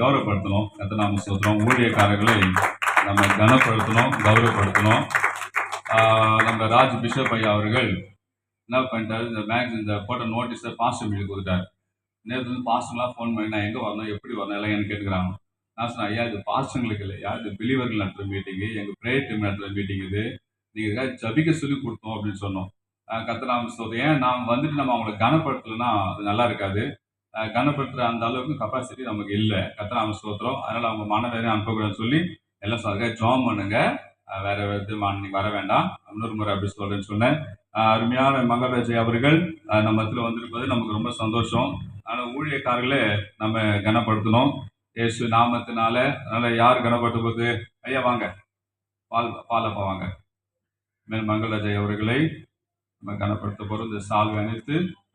கௌரவப்படுத்தணும். கர்த்தநாம ஸ்தோத்திரம். ஊழியக்காரர்களை நம்ம கனப்படுத்தணும், கௌரவப்படுத்தணும். நம்ம ராஜ் பிஷப் ஐயா அவர்கள் என்ன பண்ணிட்டாரு, இந்த போட்ட நோட்டீஸை பாஸ்டர் மீது கொடுத்தாரு. நேற்று வந்து பாஸ்டர்லாம் ஃபோன் பண்ணி நான் எங்கே வரணும், எப்படி வரணும் எல்லாம் எனக்கு கேட்டுக்கிறாங்க. நான் சொன்னேன், ஐயா இது பாஸ்டர்களுக்கு இல்லையா, இது பிலீவர்கள் நடத்துகிற மீட்டிங்கு, எங்கள் ப்ரேயர் டீம் நடத்துகிற மீட்டிங் இது, நீங்கள் இதுக்காக ஜபிக்க சொல்லி கொடுத்தோம் அப்படின்னு சொன்னோம். கர்த்தநாம ஸ்தோத்திரம். ஏன் நாம் வந்துட்டு நம்ம அவங்களை கனப்படுத்தலைன்னா அது நல்லா இருக்காது. கனப்படுத்துகிற அந்த அளவுக்கு கெப்பாசிட்டி நமக்கு இல்லை. கர்த்தநாம ஸ்தோத்திரம். அதனால் அவங்க மனவேதனை அனுப்பக்கூடாதுன்னு சொல்லி எல்லாம் சொல்லுங்க, ஜாம் பண்ணுங்க, வேற நீங்கள் வர வேண்டாம், இன்னொரு முறை அப்படி சொல்கிறேன்னு சொன்னேன். அருமையான மங்கராஜ் அவர்கள் நம்ம இடத்துல வந்திருப்பது நமக்கு ரொம்ப சந்தோஷம். ஆனால் ஊழியக்காரர்களே நம்ம கனப்படுத்தணும் இயேசு நாமத்தினால. அதனால் யார் கனப்படுத்துவது? ஐயா வாங்க, பாலப்பா வாங்க. மேல் மங்கராஜ் அவர்களை நம்ம கனப்படுத்த போகிறோம். இந்த சால்வை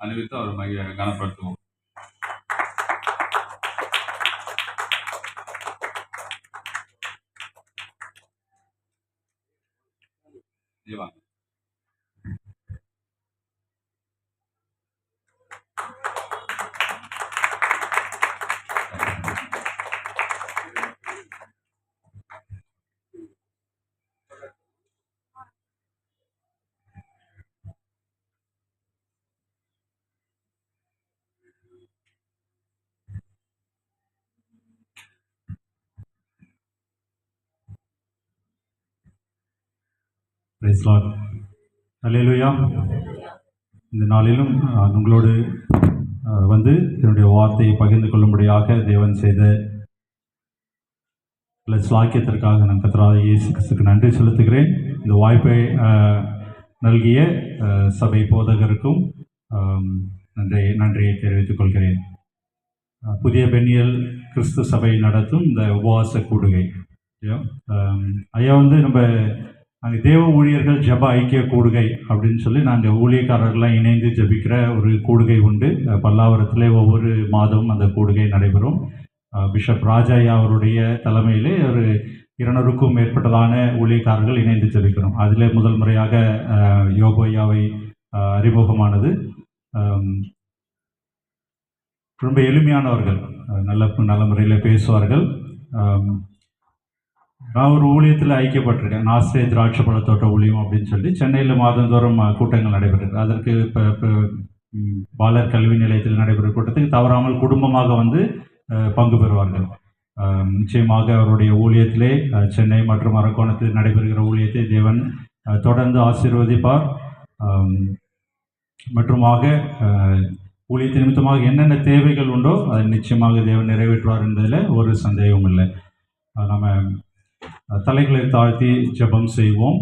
அணிவித்து அவர் கனப்படுத்துவோம். வாங்க. Praise lord. அல்லேலூயா. இந்த நாளிலும் உங்களோடு வந்து என்னுடைய வார்த்தையை பகிர்ந்து கொள்ளும்படியாக தேவன் செய்த ஸ்லாக்கியத்திற்காக நான் கர்த்தராகிய இயேசு கிறிஸ்துவுக்கு நன்றி செலுத்துகிறேன். இந்த வாய்ப்பை நல்கிய சபை போதகருக்கும் நன்றியை தெரிவித்துக் கொள்கிறேன். புதிய பெண்ணியல் கிறிஸ்து சபை நடத்தும் இந்த உபவாச கூடுகை ஐயா வந்து நம்ம நாங்கள் தேவ ஊழியர்கள் ஜப ஐக்கிய கூடுகை அப்படின்னு சொல்லி நாங்கள் ஊழியக்காரர்கள்லாம் இணைந்து ஜபிக்கிற ஒரு கூடுகை உண்டு. பல்லாவரத்தில் ஒவ்வொரு மாதமும் அந்த கூடுகை நடைபெறும். பிஷப் ராஜாயா அவருடைய தலைமையிலே ஒரு 200க்கும் மேற்பட்டதான ஊழியக்காரர்கள் இணைந்து ஜபிக்கிறோம். அதிலே முதல் முறையாக யோபோயாவை அறிமுகமானது. ரொம்ப எளிமையானவர்கள், நல்ல முறையில் பேசுவார்கள். நான் ஒரு ஊழியத்தில் ஐக்கியப்பட்டிருக்கேன், ஆசிரிய திராட்சை பழத்தோட்ட ஊழியம் அப்படின்னு சொல்லி சென்னையில் மாதந்தோறும் கூட்டங்கள் நடைபெறுது. அதற்கு இப்போ பாலர் கல்வி நிலையத்தில் நடைபெறும் கூட்டத்துக்கு தவறாமல் குடும்பமாக வந்து பங்கு பெறுவார்கள். நிச்சயமாக அவருடைய ஊழியத்திலே சென்னை மற்றும் அரக்கோணத்தில் நடைபெறுகிற ஊழியத்தை தேவன் தொடர்ந்து ஆசீர்வதிப்பார். மற்றுமாக ஊழியத்தின் நிமித்தமாக என்னென்ன தேவைகள் உண்டோ அதை நிச்சயமாக தேவன் நிறைவேற்றுவார் என்பதில் ஒரு சந்தேகமும் இல்லை. நம்ம தலைகளை தாழ்த்தி ஜெபம் செய்வோம்.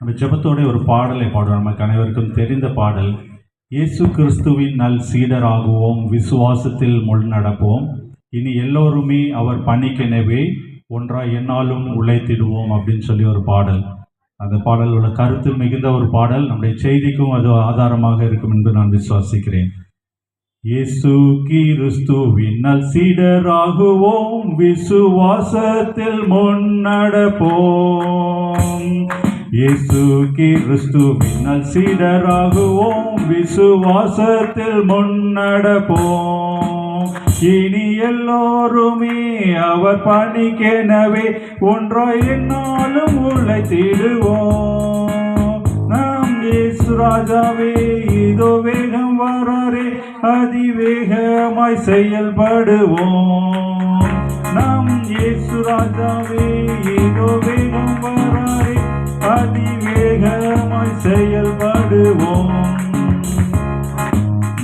நம்ம ஜெபத்தோட ஒரு பாடலை பாடுவோம். நமக்கு அனைவருக்கும் தெரிந்த பாடல். இயேசு கிறிஸ்துவின் நல் சீடராகுவோம், விசுவாசத்தில் முள் நடப்போம், இனி எல்லோருமே அவர் பணிக்கெனவே ஒன்றாய் என்னாலும் உழைத்திடுவோம் அப்படின்னு சொல்லி ஒரு பாடல். அந்த பாடல் உள்ள கருத்து மிகுந்த ஒரு பாடல். நம்முடைய செய்திக்கும் அது ஆதாரமாக இருக்கும் என்று நான் விசுவாசிக்கிறேன். இயேசு கிறிஸ்துவின் நல் சீடராகுவோம், விசுவாசத்தில் முன்னடப்போம். இயேசு கிறிஸ்துவின் நல் சீடராகுவோம், விசுவாசத்தில் முன்னடப்போம், இனி எல்லோருமே அவர் பணிக்கெனவே ஒன்றாய் என்னாலும் உழைத்திடுவோம். நாம் இயேசு ராஜாவே இதோ வேகம் வராரே, அதிவேகமாய் செயல்படுவோம். நாம் இயேசு ராஜாவே இதோ வேகம் வராரே, அதிவேகமாய் செயல்படுவோம்.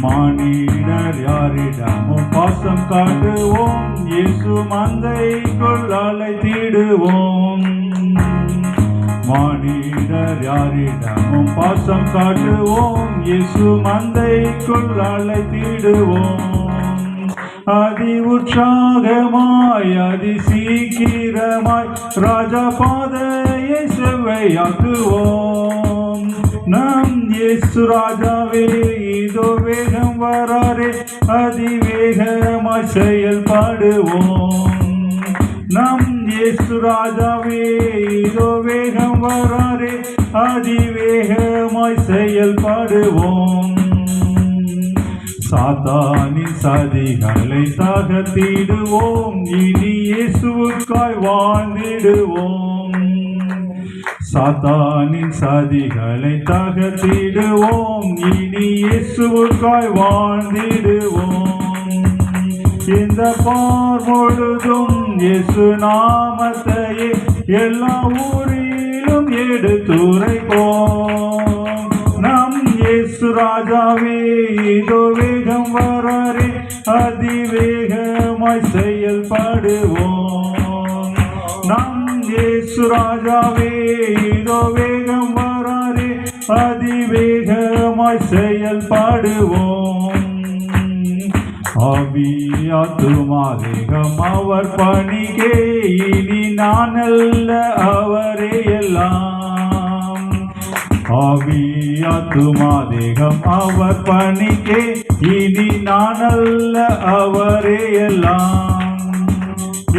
மானிடர் யாரிடமும் பாசம் காட்டுவோம், இயேசு மந்தைக்குள் அழைத்திடுவோம். மானிடர் யாரிடமும் பாசம் காட்டுவோம், இயேசு மந்தைக்குள் அழைத்திடுவோம். அதி உற்சாகமாய் அதி சீக்கிரமாய் ராஜா பாதையை செவ்வையாக்குவோம். நம் இயேசு ராஜாவே இதோ வேகம் வராரே, அதிவேகமாய் செயல்படுவோம். நம் இயேசு ராஜாவே இதோ வேகம் வராரே, அதிவேகமாய் செயல்படுவோம். சாத்தானின் சதிகளை தகர்த்திடுவோம், இனி இயேசுவுக்காய் வாழ்ந்திடுவோம். சாத்தானின் சதிகளை தகர்த்திடுவோம், இனி இயேசுவுக்காய் வாழ்ந்திடுவோம். இந்த பார் முழுதும் இயேசு நாமத்தையே எல்லா ஊரிலும் எடுத்துரைப்போம். நம் இயேசு ராஜாவே இதோ வேகம் வராரே, அதிவேகமாய் செயல்படுவோம். நம் இயேசு ராஜாவே இதோ வேகம் வராரே, அதிவேகமாய் செயல்படுவோம். ஆவி ஆத்துமா தேகம் அவர் பணிகே, இனி நான் அல்ல அவரே எல்லாம். ஆவி ஆத்துமா தேகம் அவர் பணிகே, இனி நான் அல்ல அவரே எல்லாம்.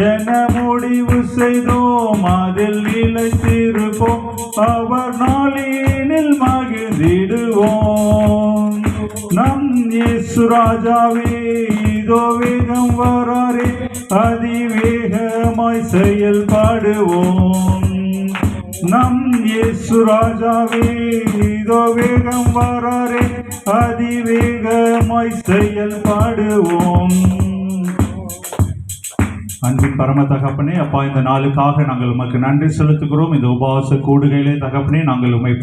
என முடிவு செய்தோம் அதில் நிலைத்திருப்போம், அவர் நாளினில் மகிழ்ந்திடுவோம். நம் இயேசு ராஜாவே இதோ வேகம் வராரே, அதிவேகமாய் செயல்படுவோம். நம் இயேசு ராஜாவே இதோ வேகம் வராரே, அதிவேகமாய் செயல்படுவோம். அன்பின் பரம தகப்பனே, அப்பா, இந்த நாளுக்காக நாங்கள் உமக்கு நன்றி செலுத்துகிறோம். இந்த உபவாச கூடுகையிலே தகப்பனே நாங்கள் உம்மை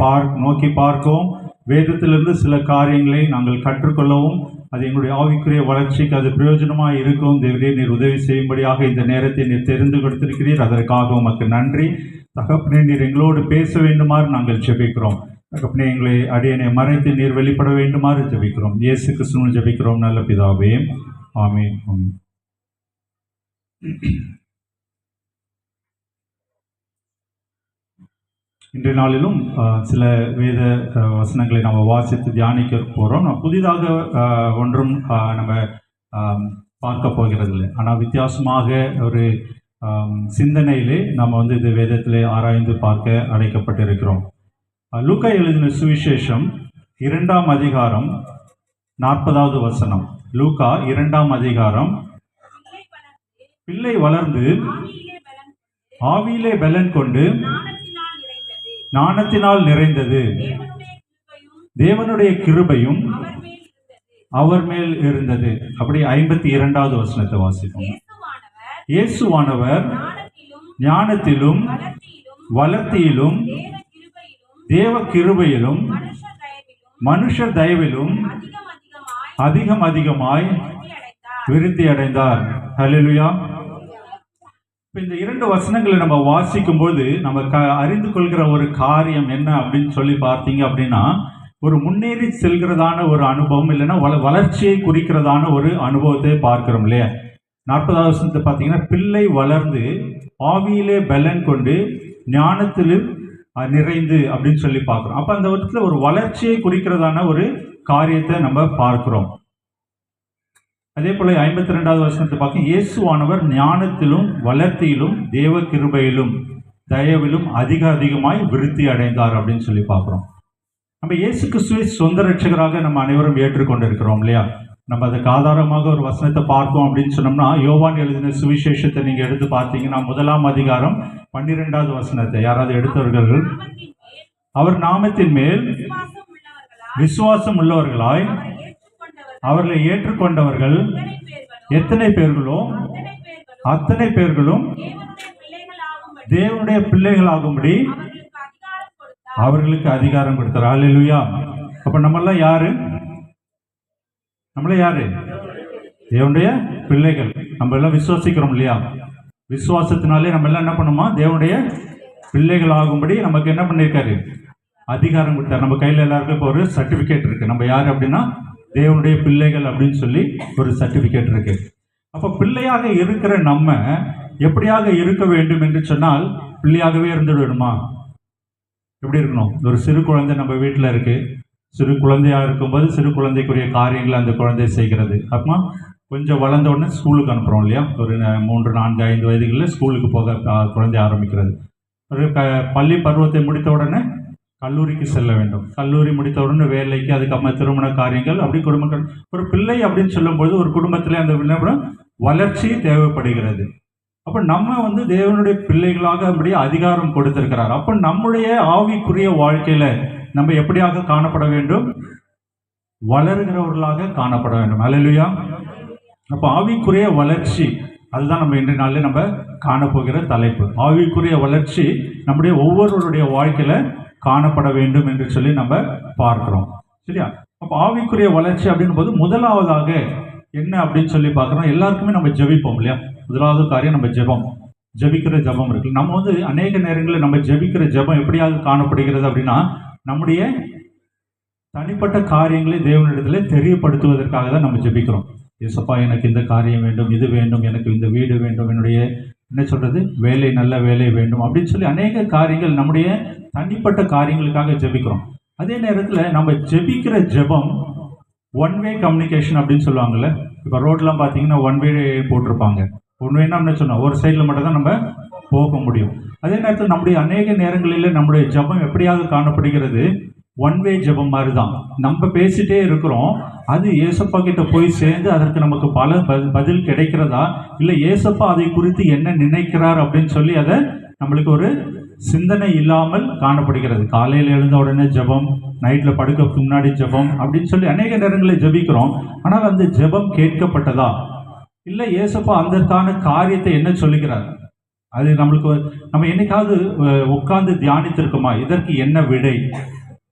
நோக்கி பார்க்கவும், வேதத்திலிருந்து சில காரியங்களை நாங்கள் கற்றுக்கொள்ளவும், அது எங்களுடைய ஆவிக்குரிய வளர்ச்சிக்கு அது பிரயோஜனமாக இருக்கும். தேவரே, நீர் உதவி செய்யும்படியாக இந்த நேரத்தை நீர் தெரிந்து கொடுத்திருக்கிறீர். அதற்காக உமக்கு நன்றி தகப்பனே. நீர் எங்களோடு பேச வேண்டுமாறு நாங்கள் ஜெபிக்கிறோம். தகப்பனே, எங்களை அடியனை மறைத்து நீர் வெளிப்பட வேண்டுமாறு ஜெபிக்கிறோம். இயேசு கிறிஸ்துவின் ஜெபிக்கிறோம் நல்ல பிதாவே, ஆமென். ஆமென். இன்றைய நாளிலும் சில வேத வசனங்களை நம்ம வாசித்து தியானிக்க போகிறோம். நம்ம புதிதாக ஒன்றும் நம்ம பார்க்க போகிறது இல்லை, ஆனால் வித்தியாசமாக ஒரு சிந்தனையிலே நம்ம இந்த வேதத்திலே ஆராய்ந்து பார்க்க அழைக்கப்பட்டிருக்கிறோம். லூக்கா எழுதின சுவிசேஷம் 2ஆம் அதிகாரம் 40வது வசனம். லூக்கா 2ஆம் அதிகாரம். பிள்ளை வளர்ந்து ஆவியிலே பலன் கொண்டு ஞானத்தினால் நிறைந்தது, தேவனுடைய கிருபையும் அவர் மேல் இருந்தது. அப்படி 52வது வசனத்தை வாசிப்போம். இயேசுவானவர் ஞானத்திலும் வளர்த்தியிலும் தேவ கிருபையிலும் மனுஷ தயவிலும் அதிகம் அதிகமாய் விருத்தி அடைந்தார். ஹல்லேலூயா. இந்த 2 வசனங்களை நம்ம வாசிக்கும் போது நம்ம அறிந்து கொள்கிற ஒரு காரியம் என்ன அப்படின்னு சொல்லி பார்த்தீங்க அப்படின்னா, ஒரு முன்னேறி செல்கிறதான ஒரு அனுபவம், இல்லைன்னா வளர்ச்சியை குறிக்கிறதான ஒரு அனுபவத்தை பார்க்கிறோம் இல்லையா. 40வது வசனத்தை பார்த்தீங்கன்னா, பிள்ளை வளர்ந்து ஆவியிலே பலன் கொண்டு ஞானத்திலும் நிறைந்து அப்படின்னு சொல்லி பார்க்கிறோம். அப்ப அந்த இடத்துல ஒரு வளர்ச்சியை குறிக்கிறதான ஒரு காரியத்தை நம்ம பார்க்கிறோம். அதே போல 52வது வசனத்தை பார்க்க, இயேசுவானவர் ஞானத்திலும் வளர்த்தியிலும் தேவ கிருபையிலும் தயவிலும் அதிகமாய் விருத்தி அடைந்தார் அப்படின்னு சொல்லி பார்க்கிறோம். நம்ம இயேசு கிறிஸ்துவை சொந்த ரட்சகராக நம்ம அனைவரும் ஏற்றுக்கொண்டிருக்கிறோம் இல்லையா. நம்ம அதுக்கு ஆதாரமாக ஒரு வசனத்தை பார்ப்போம் அப்படின்னு சொன்னோம்னா, யோவான் எழுதின சுவிசேஷத்தை நீங்க எடுத்து பார்த்தீங்கன்னா 1ஆம் அதிகாரம் 12வது வசனத்தை யாராவது எடுத்தவர்கள், அவர் நாமத்தின் மேல் விசுவாசம் உள்ளவர்களாய் அவர்களை ஏற்றுக்கொண்டவர்கள் எத்தனை பேர்களோ அத்தனை பேர்களும் தேவனுடைய பிள்ளைகளாகும்படி அவர்களுக்கு அதிகாரம் கொடுத்தார். ஹல்லேலூயா. அப்ப நம்மெல்லாம் யாரு? தேவனுடைய பிள்ளைகள். நம்ம எல்லாம் விசுவாசிக்கிறோம் இல்லையா. விசுவாசத்தினாலே நம்ம எல்லாம் என்ன பண்ணுமா, தேவனுடைய பிள்ளைகள் ஆகும்படி நமக்கு என்ன பண்ணியிருக்காரு, அதிகாரம் கொடுத்தார். நம்ம கையில் எல்லாருக்கும் இப்போ ஒரு சர்டிபிகேட் இருக்கு. நம்ம யாரு அப்படின்னா தேவனுடைய பிள்ளைகள் அப்படின்னு சொல்லி ஒரு சர்டிபிகேட் இருக்கு. அப்போ பிள்ளையாக இருக்கிற நம்ம எப்படியாக இருக்க வேண்டும் என்று சொன்னால், பிள்ளையாகவே இருந்துடணுமா? எப்படி இருக்கணும்? ஒரு சிறு குழந்தை நம்ம வீட்டில் இருக்கு. சிறு குழந்தையாக இருக்கும்போது சிறு குழந்தைக்குரிய காரியங்களை அந்த குழந்தை செய்கிறது. அப்போ கொஞ்சம் வளர்ந்த உடனே ஸ்கூலுக்கு அனுப்புகிறோம் இல்லையா? ஒரு 3, 4, 5 வயதுகளில் ஸ்கூலுக்கு போக குழந்தை ஆரம்பிக்கிறது. ஒரு பள்ளி பருவத்தை முடித்த உடனே கல்லூரிக்கு செல்ல வேண்டும். கல்லூரி முடித்த உடனே வேலைக்கு, அதுக்கப்புறம் திருமண காரியங்கள், அப்படி குடும்பங்கள். ஒரு பிள்ளை அப்படின்னு சொல்லும்போது ஒரு குடும்பத்திலே அந்த வளர்ச்சி தேவைப்படுகிறது. அப்போ நம்ம தேவனுடைய பிள்ளைகளாக அப்படியே அதிகாரம் கொடுத்திருக்கிறார். அப்போ நம்முடைய ஆவிக்குரிய வாழ்க்கையில நம்ம எப்படியாக காணப்பட வேண்டும்? வளர்கிறவர்களாக காணப்பட வேண்டும். அல்லேலூயா. அப்போ ஆவிக்குரிய வளர்ச்சி, அதுதான் நம்ம இன்றைய நாளில் நம்ம காணப்போகிற தலைப்பு. ஆவிக்குரிய வளர்ச்சி நம்முடைய ஒவ்வொருவருடைய வாழ்க்கையில காணப்பட வேண்டும் என்று சொல்லி நம்ம பார்க்கிறோம். சரியா? அப்போ ஆவிக்குரிய வளர்ச்சி அப்படின் போது முதலாவதாக என்ன அப்படின்னு சொல்லி பார்க்குறோம். எல்லாருக்குமே நம்ம ஜெபிப்போம் இல்லையா? முதலாவது காரியம் நம்ம ஜெபிக்கிற ஜெபம் இருக்கு. நம்ம அநேக நேரங்களில் நம்ம ஜெபிக்கிற ஜெபம் எப்படியாக காணப்படுகிறது அப்படின்னா, நம்முடைய தனிப்பட்ட காரியங்களை தேவனிடத்தில் தெரியப்படுத்துவதற்காக தான் நம்ம ஜெபிக்கிறோம். ஏசப்பா, எனக்கு இந்த காரியம் வேண்டும், இது வேண்டும், எனக்கு இந்த வீடு வேண்டும், என்னுடைய வேலை, நல்ல வேலை வேண்டும் அப்படின்னு சொல்லி அநேக காரியங்கள் நம்முடைய தனிப்பட்ட காரியங்களுக்காக ஜெபிக்கிறோம். அதே நேரத்தில் நம்ம ஜெபிக்கிற ஜெபம் ஒன் வே கம்யூனிகேஷன் அப்படின்னு சொல்லுவாங்கல்ல. இப்போ ரோட்லாம் பார்த்தீங்கன்னா ஒன் வே போட்டிருப்பாங்க. ஒன் வேனா என்ன சொன்னோம், ஒரு சைடில் மட்டும் தான் நம்ம போக முடியும். அதே நேரத்தில் நம்முடைய அநேக நேரங்களில் நம்முடைய ஜெபம் எப்படியாக காணப்படுகிறது? ஒன் வே ஜெபம் மாதிரி தான். நம்ம பேசிட்டே இருக்கிறோம், அது ஏசப்பா கிட்ட போய் சேர்ந்து அதற்கு நமக்கு பல பதில் கிடைக்கிறதா, இல்லை ஏசப்பா அதை குறித்து என்ன நினைக்கிறார் அப்படின்னு சொல்லி அதை நம்மளுக்கு ஒரு சிந்தனை இல்லாமல் காணப்படுகிறது. காலையில் எழுந்த உடனே ஜெபம், நைட்டில் படுக்கிறதுக்கு முன்னாடி ஜெபம் அப்படின்னு சொல்லி அநேக நேரங்களில் ஜெபிக்கிறோம். ஆனால் அந்த ஜெபம் கேட்கப்பட்டதா, இல்லை ஏசப்பா அதற்கான காரியத்தை என்ன சொல்லுகிறார், அது நம்மளுக்கு நம்ம என்னைக்காவது உட்கார்ந்து தியானித்திருக்குமா? இதற்கு என்ன விடை,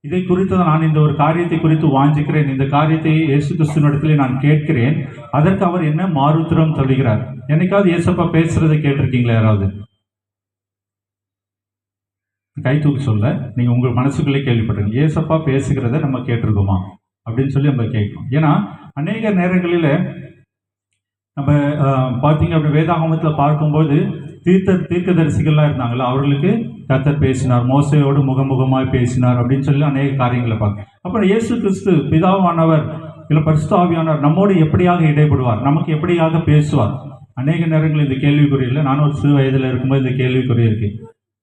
இதை குறித்து நான் இந்த ஒரு காரியத்தை குறித்து வாஞ்சிக்கிறேன், இந்த காரியத்தை இயேசு கிறிஸ்துவினிடத்திலே நான் கேட்கிறேன், அதற்கு அவர் என்ன மாறுத்திரம் சொல்லுகிறார்? என்னைக்காவது ஏசப்பா பேசுறதை கேட்டிருக்கீங்களா? யாராவது கை தூக்கி சொல்ல, நீங்க உங்க மனசுக்குள்ளே கேள்விப்பட்டிருக்கீங்க, ஏசப்பா பேசுகிறத நம்ம கேட்டிருக்கோமா அப்படின்னு சொல்லி நம்ம கேட்கணும். ஏன்னா அநேக நேரங்களில் நம்ம பார்த்தீங்க அப்படி வேதாகமத்தில் பார்க்கும்போது தீர்க்கதரிசிகள்லாம் இருந்தாங்களா, அவர்களுக்கு கர்த்தர் பேசினார், மோசையோடு முகமுகமாய் பேசினார் அப்படின்னு சொல்லி அநேக காரியங்களை பார்க்க. அப்புறம் இயேசு கிறிஸ்து பிதாவானவர் இல்லை பரிசுத்த ஆவியானவர் நம்மோடு எப்படியாக இடைபடுவார், நமக்கு எப்படியாக பேசுவார்? அநேக நேரங்கள் இந்த கேள்விக்குறி இல்லை. நானும் ஒரு சிறு வயதில் இருக்கும்போது இந்த கேள்விக்குறி இருக்கு.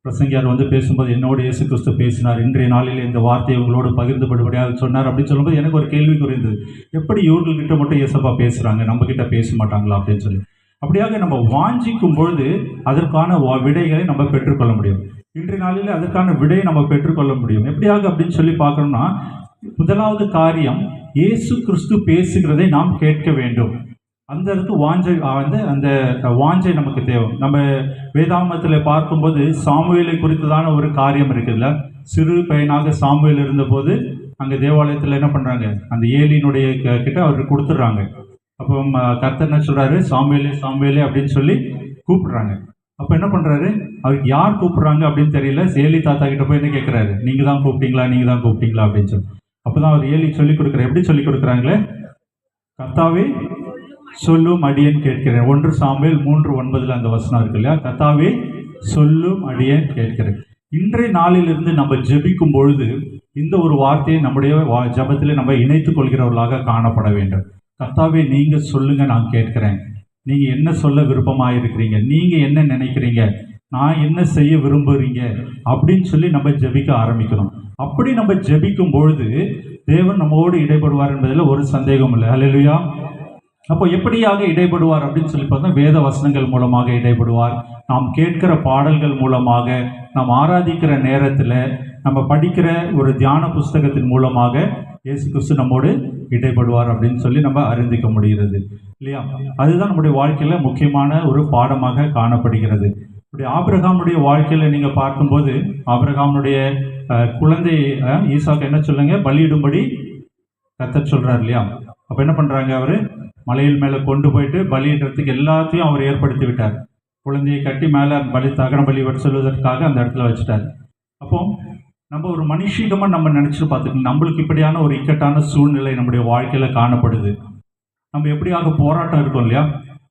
பிரசங்கியார் பேசும்போது என்னோடு இயேசு கிறிஸ்து பேசினார், இன்றைய நாளில் இந்த வார்த்தையை உங்களோடு பகிர்ந்துபடுபடியாக சொன்னார் அப்படின்னு சொல்லும்போது எனக்கு ஒரு கேள்வி குறிந்தது, எப்படி இவர்கள்கிட்ட மட்டும் இயேசப்பா பேசுகிறாங்க, நம்ம கிட்ட பேச மாட்டாங்களா அப்படின்னு சொல்லி. அப்படியாக நம்ம வாஞ்சிக்கும் பொழுது அதற்கான விடைகளை நம்ம பெற்றுக்கொள்ள முடியும். இன்றைய நாளில் அதற்கான விடையை நம்ம பெற்றுக்கொள்ள முடியும். எப்படியாக அப்படின்னு சொல்லி பார்க்கணும்னா, முதலாவது காரியம் இயேசு கிறிஸ்து பேசுகிறதை நாம் கேட்க வேண்டும். அந்த இடத்துக்கு வாஞ்சை அந்த வாஞ்சை நமக்கு தேவை. நம்ம வேதாகமத்தில் பார்க்கும்போது சாமுவேலை குறித்ததான ஒரு காரியம் இருக்குதுல்ல. சிறு பையனாக சாமுவேல் இருந்தபோது அங்கே தேவாலயத்தில் என்ன பண்ணுறாங்க, அந்த ஏலியினுடைய கிட்ட அவருக்கு கொடுத்துட்றாங்க. அப்போ கர்த்தர் என்ன சொல்கிறாரு, சாமுவேலே சாமுவேலே அப்படின்னு சொல்லி கூப்பிடுறாங்க. அப்போ என்ன பண்ணுறாரு, அவருக்கு யார் கூப்பிட்றாங்க அப்படின்னு தெரியல. ஏலி தாத்தா கிட்ட போய் என்ன கேட்குறாரு, நீங்கள் தான் கூப்பிட்டீங்களா, நீங்கள் தான் கூப்பிட்டீங்களா அப்படின்னு சொல்லி. அப்போ தான் அவர் ஏலி சொல்லி கொடுக்குறாரு. எப்படி சொல்லி கொடுக்குறாங்களே, கர்த்தாவே சொல்லும் அடியேன் கேட்கிறேன். 1 சாமுவேல் 3:9 அந்த வசனம் இருக்கு இல்லையா, கர்த்தாவே சொல்லும் அடியேன் கேட்கிறேன். இன்றைய நாளிலிருந்து நம்ம ஜெபிக்கும் பொழுது இந்த ஒரு வார்த்தையை நம்முடைய ஜெபத்தில் நம்ம இணைத்துக் கொள்கிறவர்களாக காணப்பட வேண்டும். கர்த்தாவே நீங்க சொல்லுங்க, நான் கேட்கிறேன். நீங்க என்ன சொல்ல விருப்பமாக இருக்கிறீங்க, நீங்க என்ன நினைக்கிறீங்க, நான் என்ன செய்ய விரும்புறீங்க அப்படின்னு சொல்லி நம்ம ஜெபிக்க ஆரம்பிக்கணும். அப்படி நம்ம ஜெபிக்கும் பொழுது தேவன் நம்மோடு இடைப்படுவார் என்பதில் ஒரு சந்தேகம் இல்லை. ஹல்லேலூயா. அப்போ எப்படியாக இடைப்படுவார் அப்படின்னு சொல்லி பார்த்தா, வேத வசனங்கள் மூலமாக இடைப்படுவார், நாம் கேட்கிற பாடல்கள் மூலமாக, நாம் ஆராதிக்கிற நேரத்தில், நம்ம படிக்கிற ஒரு தியான புஸ்தகத்தின் மூலமாக இயேசு கிறிஸ்து நம்மோடு இடைப்படுவார் அப்படின்னு சொல்லி நம்ம அறிந்திக்க முடிகிறது இல்லையா. அதுதான் நம்முடைய வாழ்க்கையில் முக்கியமான ஒரு பாடமாக காணப்படுகிறது. இப்படி ஆபிரகாமுடைய வாழ்க்கையில் நீங்கள் பார்க்கும்போது, ஆபிரகாமுடைய குழந்தை ஈசாக்கு என்ன சொல்லுங்க, பலியிடும்படி கர்த்தர் சொல்றார் இல்லையா. அப்போ என்ன பண்ணுறாங்க, அவர் மலையில் மேலே கொண்டு போயிட்டு பலியிடுறதுக்கு எல்லாத்தையும் அவர் ஏற்படுத்தி விட்டார். குழந்தையை கட்டி மேலே தகன பலி சொல்வதற்காக அந்த இடத்துல வச்சுட்டார். அப்போ நம்ம ஒரு மனுஷீகமாக நம்ம நினச்சி பார்த்துக்கணும், நம்மளுக்கு இப்படியான ஒரு இக்கட்டான சூழ்நிலை நம்முடைய வாழ்க்கையில் காணப்படுது. நம்ம எப்படியாக போராட்டம் இருக்கும் இல்லையா.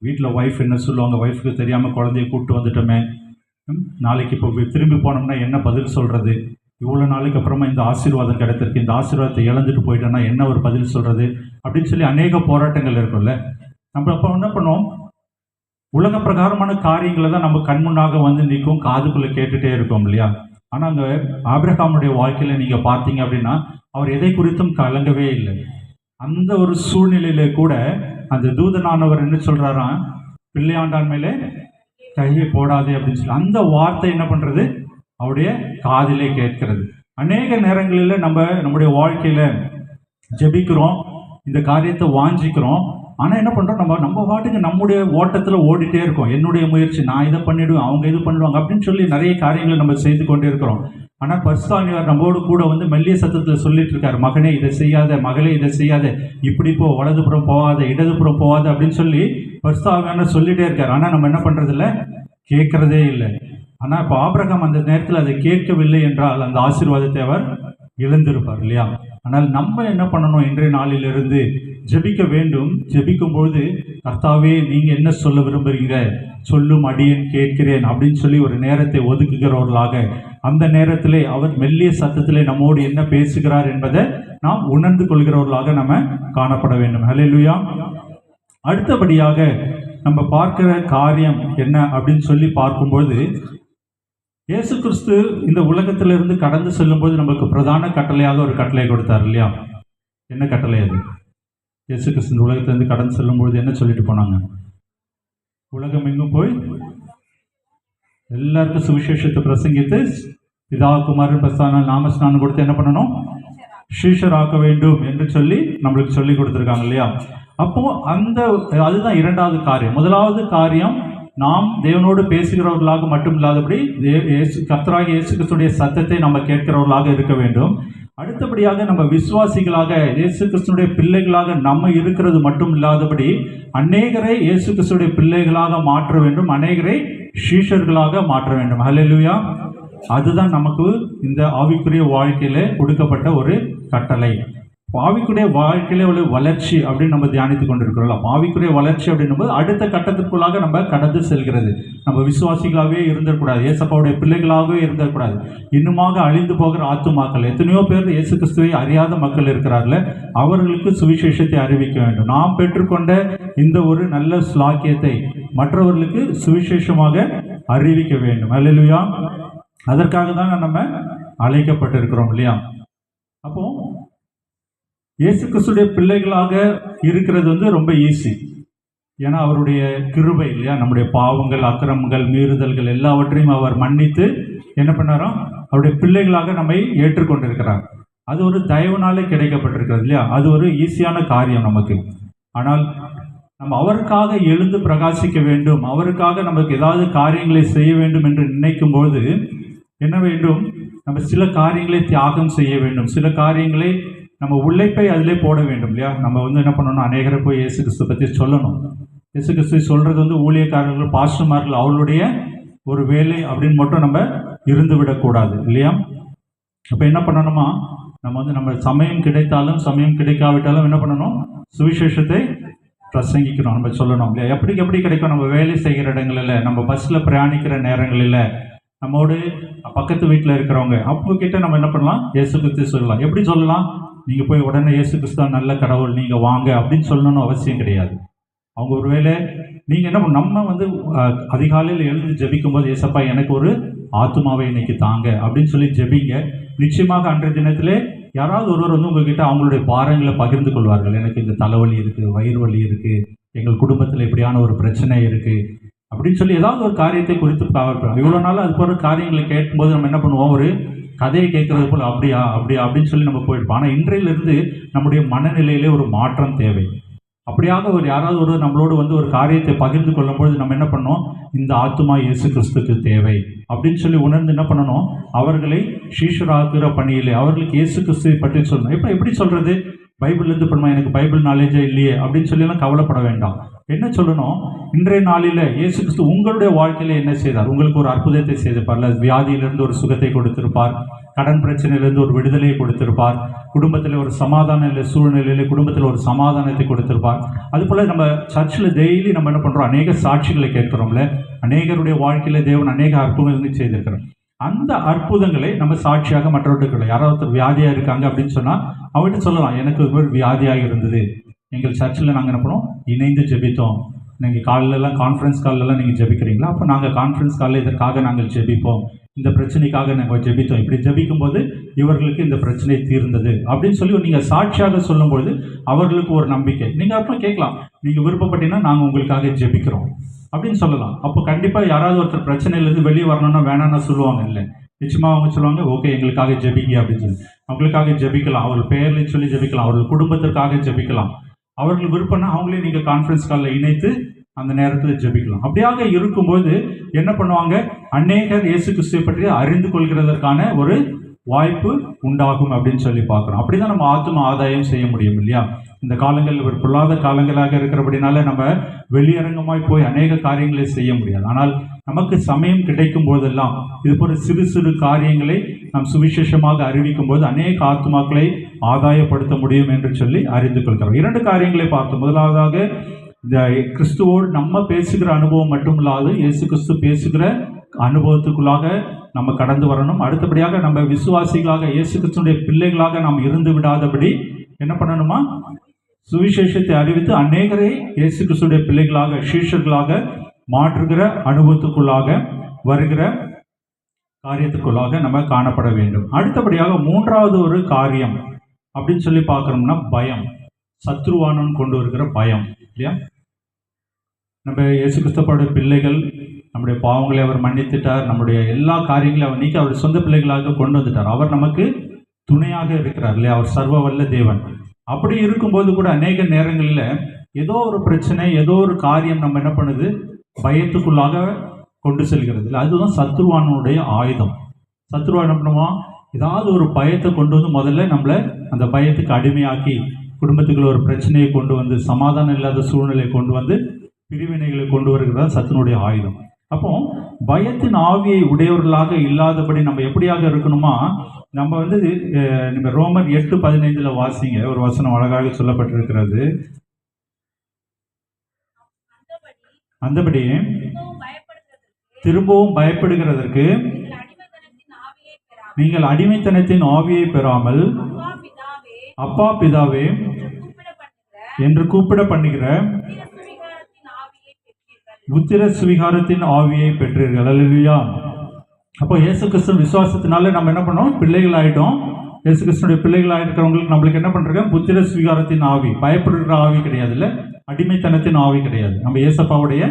வீட்டில் ஒய்ஃப் என்ன சொல்லுவாங்க, ஒய்ஃபுக்கு தெரியாமல் குழந்தைய கூப்பிட்டு வந்துட்டோமே, நாளைக்கு இப்போ திரும்பி போனோம்னா என்ன பதில் சொல்கிறது, இவ்வளோ நாளைக்கு அப்புறமா இந்த ஆசீர்வாதம் கிடைத்திருக்கு, இந்த ஆசீர்வாதத்தை இழந்துட்டு போயிட்டோன்னா என்ன ஒரு பதில் சொல்கிறது அப்படின்னு சொல்லி அநேக போராட்டங்கள் இருக்கும்ல. நம்ம அப்போ என்ன பண்ணுவோம், உலக பிரகாரமான காரியங்களை தான் நம்ம கண்முன்னாக வந்து நிற்கும், காதுக்குள்ளே கேட்டுகிட்டே இருக்கோம் இல்லையா. ஆனால் அங்கே ஆபிரகாமுடைய வாழ்க்கையில் நீங்கள் பார்த்தீங்க அப்படின்னா அவர் எதை குறித்தும் கலங்கவே இல்லை. அந்த ஒரு சூழ்நிலையில கூட அந்த தூதனானவர் என்ன சொல்கிறாராம், பிள்ளையாண்டான் மேலே கையை போடாதே அப்படின்னு சொல்லி அந்த வார்த்தை என்ன பண்ணுறது, அவருடைய காதிலே கேட்கிறது. அநேக நேரங்களில் நம்முடைய வாழ்க்கையில் ஜெபிக்கிறோம், இந்த காரியத்தை வாஞ்சிக்கிறோம், ஆனால் என்ன பண்ணுறோம், நம்ம பாட்டுக்கு நம்முடைய ஓட்டத்தில் ஓடிட்டே இருக்கோம். என்னுடைய முயற்சி, நான் இதை பண்ணிவிடுவேன், அவங்க இது பண்ணுவாங்க அப்படின்னு சொல்லி நிறைய காரியங்களை நம்ம செய்து கொண்டே இருக்கிறோம். ஆனால் பரிசுத்த ஆவியானவர் நம்மோடு கூட வந்து மெல்லிய சத்தத்தில் சொல்லிட்டு இருக்காரு, மகனே இதை செய்யாத, மகளே இதை செய்யாத, இப்படி போ, வலதுபுறம் போகாத, இடதுபுறம் போகாத அப்படின்னு சொல்லி பரிசுத்த ஆவியானவர் சொல்லிகிட்டே இருக்கார். ஆனால் நம்ம என்ன பண்ணுறதில்ல, கேட்குறதே இல்லை. ஆனால் இப்போ ஆபிரகாம் அந்த நேரத்தில் அதை கேட்கவில்லை என்றால் அந்த ஆசீர்வாதத்தை அவர் இழந்திருப்பார் இல்லையா. ஆனால் நம்ம என்ன பண்ணணும், இன்றைய நாளிலிருந்து ஜெபிக்க வேண்டும். ஜெபிக்கும்போது கர்த்தாவே நீங்கள் என்ன சொல்ல விரும்புகிறீங்க, சொல்லும் அடியேன் கேட்கிறேன் அப்படின்னு சொல்லி ஒரு நேரத்தை ஒதுக்குகிறவர்களாக, அந்த நேரத்திலே அவர் மெல்லிய சத்தத்திலே நம்மோடு என்ன பேசுகிறார் என்பதை நாம் உணர்ந்து கொள்கிறவர்களாக நம்ம காணப்பட வேண்டும். ஹல்லேலூயா. அடுத்தபடியாக நம்ம பார்க்கிற காரியம் என்ன அப்படின்னு சொல்லி பார்க்கும்போது, இயேசு கிறிஸ்து இந்த உலகத்திலிருந்து கடந்து செல்லும்போது நமக்கு பிரதான கட்டளையாக ஒரு கட்டளை கொடுத்தார் இல்லையா. என்ன கட்டளை அது? இயேசு கிறிஸ்து இந்த உலகத்திலிருந்து கடந்து செல்லும்பொழுது என்ன சொல்லிட்டு போனாங்க, உலகம் எங்கும் போய் எல்லாருக்கும் சுவிசேஷத்தை பிரசங்கித்து பிதா குமாரன் பரிசுத்த நாமஸ்நானம் கொடுத்து என்ன பண்ணணும், சீஷராக்க வேண்டும் என்று சொல்லி நம்மளுக்கு சொல்லி கொடுத்துருக்காங்க இல்லையா. அப்போ அதுதான் இரண்டாவது காரியம். முதலாவது காரியம், நாம் தேவனோடு பேசுகிறவர்களாக மட்டும் இல்லாதபடி கர்த்தராகிய இயேசு கிறிஸ்துடைய சத்தத்தை நம்ம கேட்கிறவர்களாக இருக்க வேண்டும். அடுத்தபடியாக நம்ம விசுவாசிகளாக இயேசு கிறிஸ்துடைய பிள்ளைகளாக நம்ம இருக்கிறது மட்டும் இல்லாதபடி அநேகரை இயேசு கிறிஸ்துடைய பிள்ளைகளாக மாற்ற வேண்டும், அநேகரை சீஷர்களாக மாற்ற வேண்டும். ஹல்லேலூயா. அதுதான் நமக்கு இந்த ஆவிக்குரிய வாழ்க்கையில கொடுக்கப்பட்ட ஒரு கட்டளை. ஆவிக்குரிய வாழ்க்கையில ஒரு வளர்ச்சி அப்படின்னு நம்ம தியானித்து கொண்டிருக்கிறோம். ஆவிக்குரிய வளர்ச்சி அப்படின்னும் போது அடுத்த கட்டத்திற்குள்ளாக நம்ம கடந்து செல்கிறது. நம்ம விசுவாசிகளாகவே இருந்துடக்கூடாது, இயேசப்பாவுடைய பிள்ளைகளாகவே இருந்துடக்கூடாது. இன்னுமாக அழிந்து போகிற ஆத்துமாக்கள் எத்தனையோ பேர் இயேசு கிறிஸ்துவை அறியாத மக்கள் இருக்கிறார்கள், அவர்களுக்கு சுவிசேஷத்தை அறிவிக்க வேண்டும். நாம் பெற்றுக்கொண்ட இந்த ஒரு நல்ல ஸ்லாக்கியத்தை மற்றவர்களுக்கு சுவிசேஷமாக அறிவிக்க வேண்டும். அல்லேலூயா. அதற்காக தான் நம்ம அழைக்கப்பட்டிருக்கிறோம் இல்லையா. அப்போ இயேசு கிறிஸ்துடைய பிள்ளைகளாக இருக்கிறது வந்து ரொம்ப ஈஸி. ஏன்னா அவருடைய கிருபை இல்லையா, நம்முடைய பாவங்கள், அக்கிரமங்கள், மீறுதல்கள் எல்லாவற்றையும் அவர் மன்னித்து என்ன பண்ணாரோ அவருடைய பிள்ளைகளாக நம்மை ஏற்றுக்கொண்டிருக்கிறார். அது ஒரு தயவுனாலே கிடைக்கப்பட்டிருக்கிறது இல்லையா. அது ஒரு ஈஸியான காரியம் நமக்கு. ஆனால் நம்ம அவருக்காக எழுந்து பிரகாசிக்க வேண்டும், அவருக்காக நமக்கு ஏதாவது காரியங்களை செய்ய வேண்டும் என்று நினைக்கும் போது என்ன வேண்டும், நம்ம சில காரியங்களை தியாகம் செய்ய வேண்டும், சில காரியங்களை நம்ம உழைப்பை அதிலே போட வேண்டும் இல்லையா. நம்ம வந்து என்ன பண்ணணும், அநேகரை போய் இயேசு கிறிஸ்து பற்றி சொல்லணும். இயேசு கிறிஸ்து சொல்கிறது வந்து ஊழியக்காரர்கள், பாஸ்டர்மார்கள் அவர்களுடைய ஒரு வேலை அப்படின்னு மட்டும் நம்ம இருந்து விடக்கூடாது இல்லையா. அப்போ என்ன பண்ணணுமா, நம்ம வந்து நம்ம சமயம் கிடைத்தாலும் சமயம் கிடைக்காவிட்டாலும் என்ன பண்ணணும், சுவிசேஷத்தை பிரசங்கிக்கணும், நம்ம சொல்லணும் இல்லையா. எப்படி கிடைக்கும், நம்ம வேலை செய்கிற இடங்களில், நம்ம பஸ்ஸில் பிரயாணிக்கிற நேரங்களில், நம்மோடு பக்கத்து வீட்டில் இருக்கிறவங்க அப்போ கிட்ட நம்ம என்ன பண்ணலாம், இயேசு கிறிஸ்து சொல்லலாம். எப்படி சொல்லலாம், நீங்கள் போய் உடனே இயேசு கிறிஸ்து நல்ல கடவுள், நீங்கள் வாங்க அப்படின்னு சொல்லணும்னு அவசியம் கிடையாது. அவங்க ஒருவேளை நீங்கள் என்ன பண்ண, நம்ம வந்து அதிகாலையில் எழுந்து ஜெபிக்கும் போது, ஏசப்பா எனக்கு ஒரு ஆத்துமாவை இன்னைக்கு தாங்க அப்படின்னு சொல்லி ஜெபிங்க. நிச்சயமாக அன்றைய தினத்திலே யாராவது ஒருவர் வந்து உங்ககிட்ட அவங்களுடைய பாரங்களை பகிர்ந்து கொள்வார்கள். எனக்கு இந்த தலைவலி இருக்குது, வயிறு வலி இருக்குது, எங்கள் குடும்பத்தில் இப்படியான ஒரு பிரச்சனை இருக்குது அப்படின்னு சொல்லி ஏதாவது ஒரு காரியத்தை குறித்து பார்ப்போம். இவ்வளோ நாள் அது போன்ற காரியங்களை கேட்கும்போது நம்ம என்ன பண்ணுவோம், ஒரு கதையை கேட்கறது போல் அப்படியா அப்படின்னு சொல்லி நம்ம போயிருப்போம். ஆனால் இன்றையிலிருந்து நம்முடைய மனநிலையிலே ஒரு மாற்றம் தேவை. அப்படியாக ஒரு யாராவது ஒரு நம்மளோடு வந்து ஒரு காரியத்தை பகிர்ந்து கொள்ளும்பொழுது நம்ம என்ன பண்ணோம், இந்த ஆத்துமா இயேசு கிறிஸ்துக்கு தேவை அப்படின்னு சொல்லி உணர்ந்து என்ன பண்ணணும், அவர்களை சீஷராக்குகிற பணியிலே அவர்களுக்கு இயேசு கிறிஸ்துவை பற்றி சொல்லணும். எப்படி சொல்றது, பைபிள்லேருந்து பண்ணுமா, எனக்கு பைபிள் நாலேஜே இல்லையே அப்படின்னு சொல்லிலாம் கவலைப்பட வேண்டாம். என்ன சொல்லணும், இன்றைய நாளில் இயேசு கிறிஸ்து உங்களுடைய வாழ்க்கையில என்ன செய்தார்? உங்களுக்கு ஒரு அற்புதத்தை செய்திருப்பார். வியாதியிலிருந்து ஒரு சுகத்தை கொடுத்திருப்பார், கடன் பிரச்சனையிலிருந்து ஒரு விடுதலையை கொடுத்திருப்பார், குடும்பத்தில் ஒரு சமாதான சூழ்நிலையில குடும்பத்தில் ஒரு சமாதானத்தை கொடுத்திருப்பார். அதுபோல் நம்ம சர்ச்சில் டெய்லி நம்ம என்ன பண்ணுறோம், அநேக சாட்சிகளை கேட்கிறோம்ல, அநேகருடைய வாழ்க்கையில தேவன் அநேக அற்புதங்களை செய்திருக்கிறோம். அந்த அற்புதங்களை நம்ம சாட்சியாக மற்றவர்களுக்கு, யாராவது ஒருத்தர் வியாதியாக இருக்காங்க அப்படின்னு சொன்னால் அவர்கிட்ட சொல்லலாம், எனக்கு ஒரு வியாதியாக இருந்தது, எங்கள் சர்ச்சில் நாங்கள் என்ன பண்ணோம், இணைந்து ஜெபித்தோம். நீங்கள் காலிலெல்லாம் கான்ஃபரன்ஸ் காலெல்லாம் நீங்கள் ஜெபிக்கிறீங்களா, அப்போ நாங்கள் கான்ஃபரன்ஸ் காலில் இதற்காக நாங்கள் ஜெபிப்போம், இந்த பிரச்சனைக்காக நாங்கள் ஜெபித்தோம், இப்படி ஜெபிக்கும் போது இவர்களுக்கு இந்த பிரச்சனை தீர்ந்தது அப்படின்னு சொல்லி நீங்கள் சாட்சியாக சொல்லும்பொழுது அவர்களுக்கு ஒரு நம்பிக்கை. நீங்கள் அப்போ கேட்கலாம், நீங்கள் விருப்பப்பட்டீங்கன்னா நாங்கள் உங்களுக்காக ஜெபிக்கிறோம் அப்படின்னு சொல்லலாம். அப்போ கண்டிப்பாக யாராவது ஒருத்தர் பிரச்சனையிலேருந்து வெளியே வரணும்னா வேணாம்னா சொல்லுவாங்க இல்லை, நிச்சயமாக அவங்க சொல்லுவாங்க, ஓகே எங்களுக்காக ஜெபிங்க அப்படின்னு சொல்லி அவங்களுக்காக ஜெபிக்கலாம், அவர்கள் பெயர்லையும் சொல்லி ஜெபிக்கலாம், அவர்கள் குடும்பத்திற்காக ஜெபிக்கலாம். அவர்கள் விருப்பம்னா அவங்களே நீங்கள் கான்ஃபரன்ஸ் காலில் இணைத்து அந்த நேரத்தில் ஜெபிக்கலாம். அப்படியாக இருக்கும்போது என்ன பண்ணுவாங்க, அநேகர் இயேசு கிறிஸ்துவை பற்றி அறிந்து கொள்கிறதற்கான ஒரு வாய்ப்பு உண்டாகும் அப்படின்னு சொல்லி பார்க்குறோம். அப்படிதான் நம்ம ஆத்தும ஆதாயம் செய்ய முடியும் இல்லையா? இந்த காலங்கள் ஒரு பொல்லாத காலங்களாக இருக்கிறபடினால நம்ம வெளியரங்கமாய் போய் அநேக காரியங்களை செய்ய முடியாது. ஆனால் நமக்கு சமயம் கிடைக்கும் போதெல்லாம் இது போல சிறு சிறு காரியங்களை நாம் சுவிசேஷமாக அறிவிக்கும் போது அநேக ஆத்துமாக்களை ஆதாயப்படுத்த முடியும் என்று சொல்லி அறிந்து கொள்கிறோம். 2 காரியங்களை பார்த்தோம். முதலாவதாக இந்த கிறிஸ்துவோடு நம்ம பேசுகிற அனுபவம் மட்டும் இல்லாது இயேசு கிறிஸ்து பேசுகிற அனுபவத்துக்குள்ளாக நம்ம கடந்து வரணும். அடுத்தபடியாக நம்ம விசுவாசிகளாக இயேசு கிறிஸ்துடைய பிள்ளைகளாக நாம் இருந்து விடாதபடி என்ன பண்ணணுமா, சுவிசேஷத்தை அறிவித்து அநேகரை இயேசு கிறிஸ்துடைய பிள்ளைகளாக சீஷர்களாக மாற்றுகிற அனுபவத்துக்குள்ளாக வருகிற காரியத்துக்குள்ளாக நம்ம காணப்பட வேண்டும். அடுத்தபடியாக 3வது ஒரு காரியம் அப்படின்னு சொல்லி பார்க்கணும்னா பயம். சத்ருவானன் கொண்டு வருகிற பயம் இல்லையா? நம்ம இயேசு கிறிஸ்துவோட பிள்ளைகள், நம்முடைய பாவங்களை அவர் மன்னித்துட்டார், நம்முடைய எல்லா காரியங்களையும் அவர் நீக்கி அவர் சொந்த பிள்ளைகளாக கொண்டு வந்துட்டார். அவர் நமக்கு துணையாக இருக்கிறார் இல்லையா? அவர் சர்வ வல்ல தேவன். அப்படி இருக்கும்போது கூட அநேக நேரங்களில் ஏதோ ஒரு பிரச்சனை, ஏதோ ஒரு காரியம் நம்ம என்ன பண்ணுது, பயத்துக்குள்ளாக கொண்டு செல்கிறது இல்லை? அதுதான் சத்ருவானுடைய ஆயுதம். சத்ருவா என்ன பண்ணுவான், ஏதாவது ஒரு பயத்தை கொண்டு வந்து முதல்ல நம்மளை அந்த பயத்துக்கு அடிமையாக்கி குடும்பத்துக்குள்ள ஒரு பிரச்சனையை கொண்டு வந்து, சமாதானம் இல்லாத சூழ்நிலையை கொண்டு வந்து, பிரிவினைகளை கொண்டு வருகிறதா சத்துனுடைய ஆயுதம். அப்போ பயத்தின் ஆவியை உடையவர்களாக இல்லாதபடி நம்ம எப்படியாக இருக்கணுமா, நம்ம வந்து நம்ம ரோமர் 8:15 வாசிங்க, ஒரு வசனம் அழகாக சொல்லப்பட்டிருக்கிறது. அந்தபடி திரும்பவும் பயப்படுகிறதற்கு நீங்கள் அடிமைத்தனத்தின் ஆவியை பெறாமல் அப்பா பிதாவே என்று கூப்பிட பண்ணுகிற புத்திர சுவிகாரத்தின் ஆவியை பெற்றீர்கள். அல்லேலூயா. அப்போ இயேசு கிறிஸ்து விசுவாசத்தினால நம்ம என்ன பண்ணோம், பிள்ளைகள் ஆகிட்டோம். இயேசு கிறிஸ்துடைய பிள்ளைகள் ஆகிருக்கிறவங்களுக்கு நம்மளுக்கு என்ன பண்ணுறாங்க, புத்திர சுவிகாரத்தின் ஆவி. பயப்படுகிற ஆவி கிடையாது இல்லை, அடிமைத்தனத்தின் ஆவி கிடையாது. நம்ம இயேசப்பாவுடைய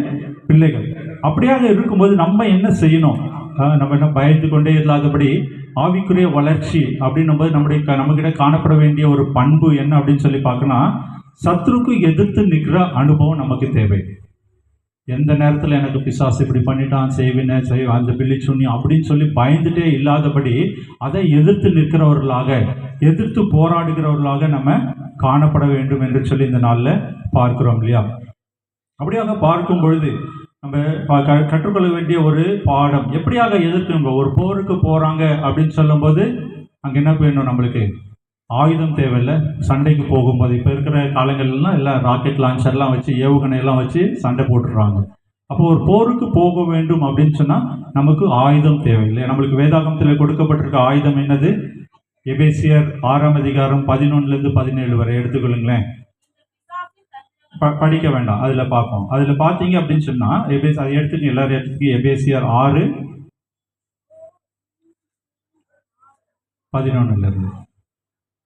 பிள்ளைகள். அப்படியாக இருக்கும்போது நம்ம என்ன செய்யணும், நம்ம என்ன பயந்து கொண்டே இல்லாதபடி ஆவிக்குரிய வளர்ச்சி அப்படின்னும் போது நம்மகிட்ட காணப்பட வேண்டிய ஒரு பண்பு என்ன அப்படின்னு சொல்லி பார்க்கணும், சத்ருக்கு எதிர்த்து நிற்கிற அனுபவம் நமக்கு தேவை. எந்த நேரத்தில் எனக்கு பிசாசு இப்படி பண்ணிட்டான், செய்வேன் அந்த பில்லி சுண்ணி அப்படின்னு சொல்லி பயந்துட்டே இல்லாதபடி அதை எதிர்த்து நிற்கிறவர்களாக, எதிர்த்து போராடுகிறவர்களாக நம்ம காணப்பட வேண்டும் என்று சொல்லி இந்த நாளில் பார்க்கிறோம் இல்லையா? அப்படியாக பார்க்கும் பொழுது நம்ம கற்றுக்கொள்ள வேண்டிய ஒரு பாடம், எப்படியாக எதிர்க்கணும். ஒரு போருக்கு போகிறாங்க அப்படின்னு சொல்லும்போது அங்கே என்ன வேணும், நம்மளுக்கு ஆயுதம் தேவையில்லை. சண்டைக்கு போகும்போது இப்போ இருக்கிற காலங்கள்லாம் எல்லாம் ராக்கெட் லான்ச்சர்லாம் வச்சு, ஏவுகணையெல்லாம் வச்சு சண்டை போட்டுடுறாங்க. அப்போ ஒரு போருக்கு போக வேண்டும் அப்படின்னு சொன்னால் நமக்கு ஆயுதம் தேவையில்லை. நம்மளுக்கு வேதாகமத்தில் கொடுக்கப்பட்டிருக்க ஆயுதம் என்னது? எபேசியர் 6:11-17 வரை எடுத்துக்கொள்ளுங்களேன். படிக்க வேண்டாம், அதில் பார்ப்போம். அதில் பார்த்தீங்க அப்படின்னு சொன்னால் அதை எடுத்துக்க, எல்லாரும் எடுத்துக்க. எபேசியர் 6:11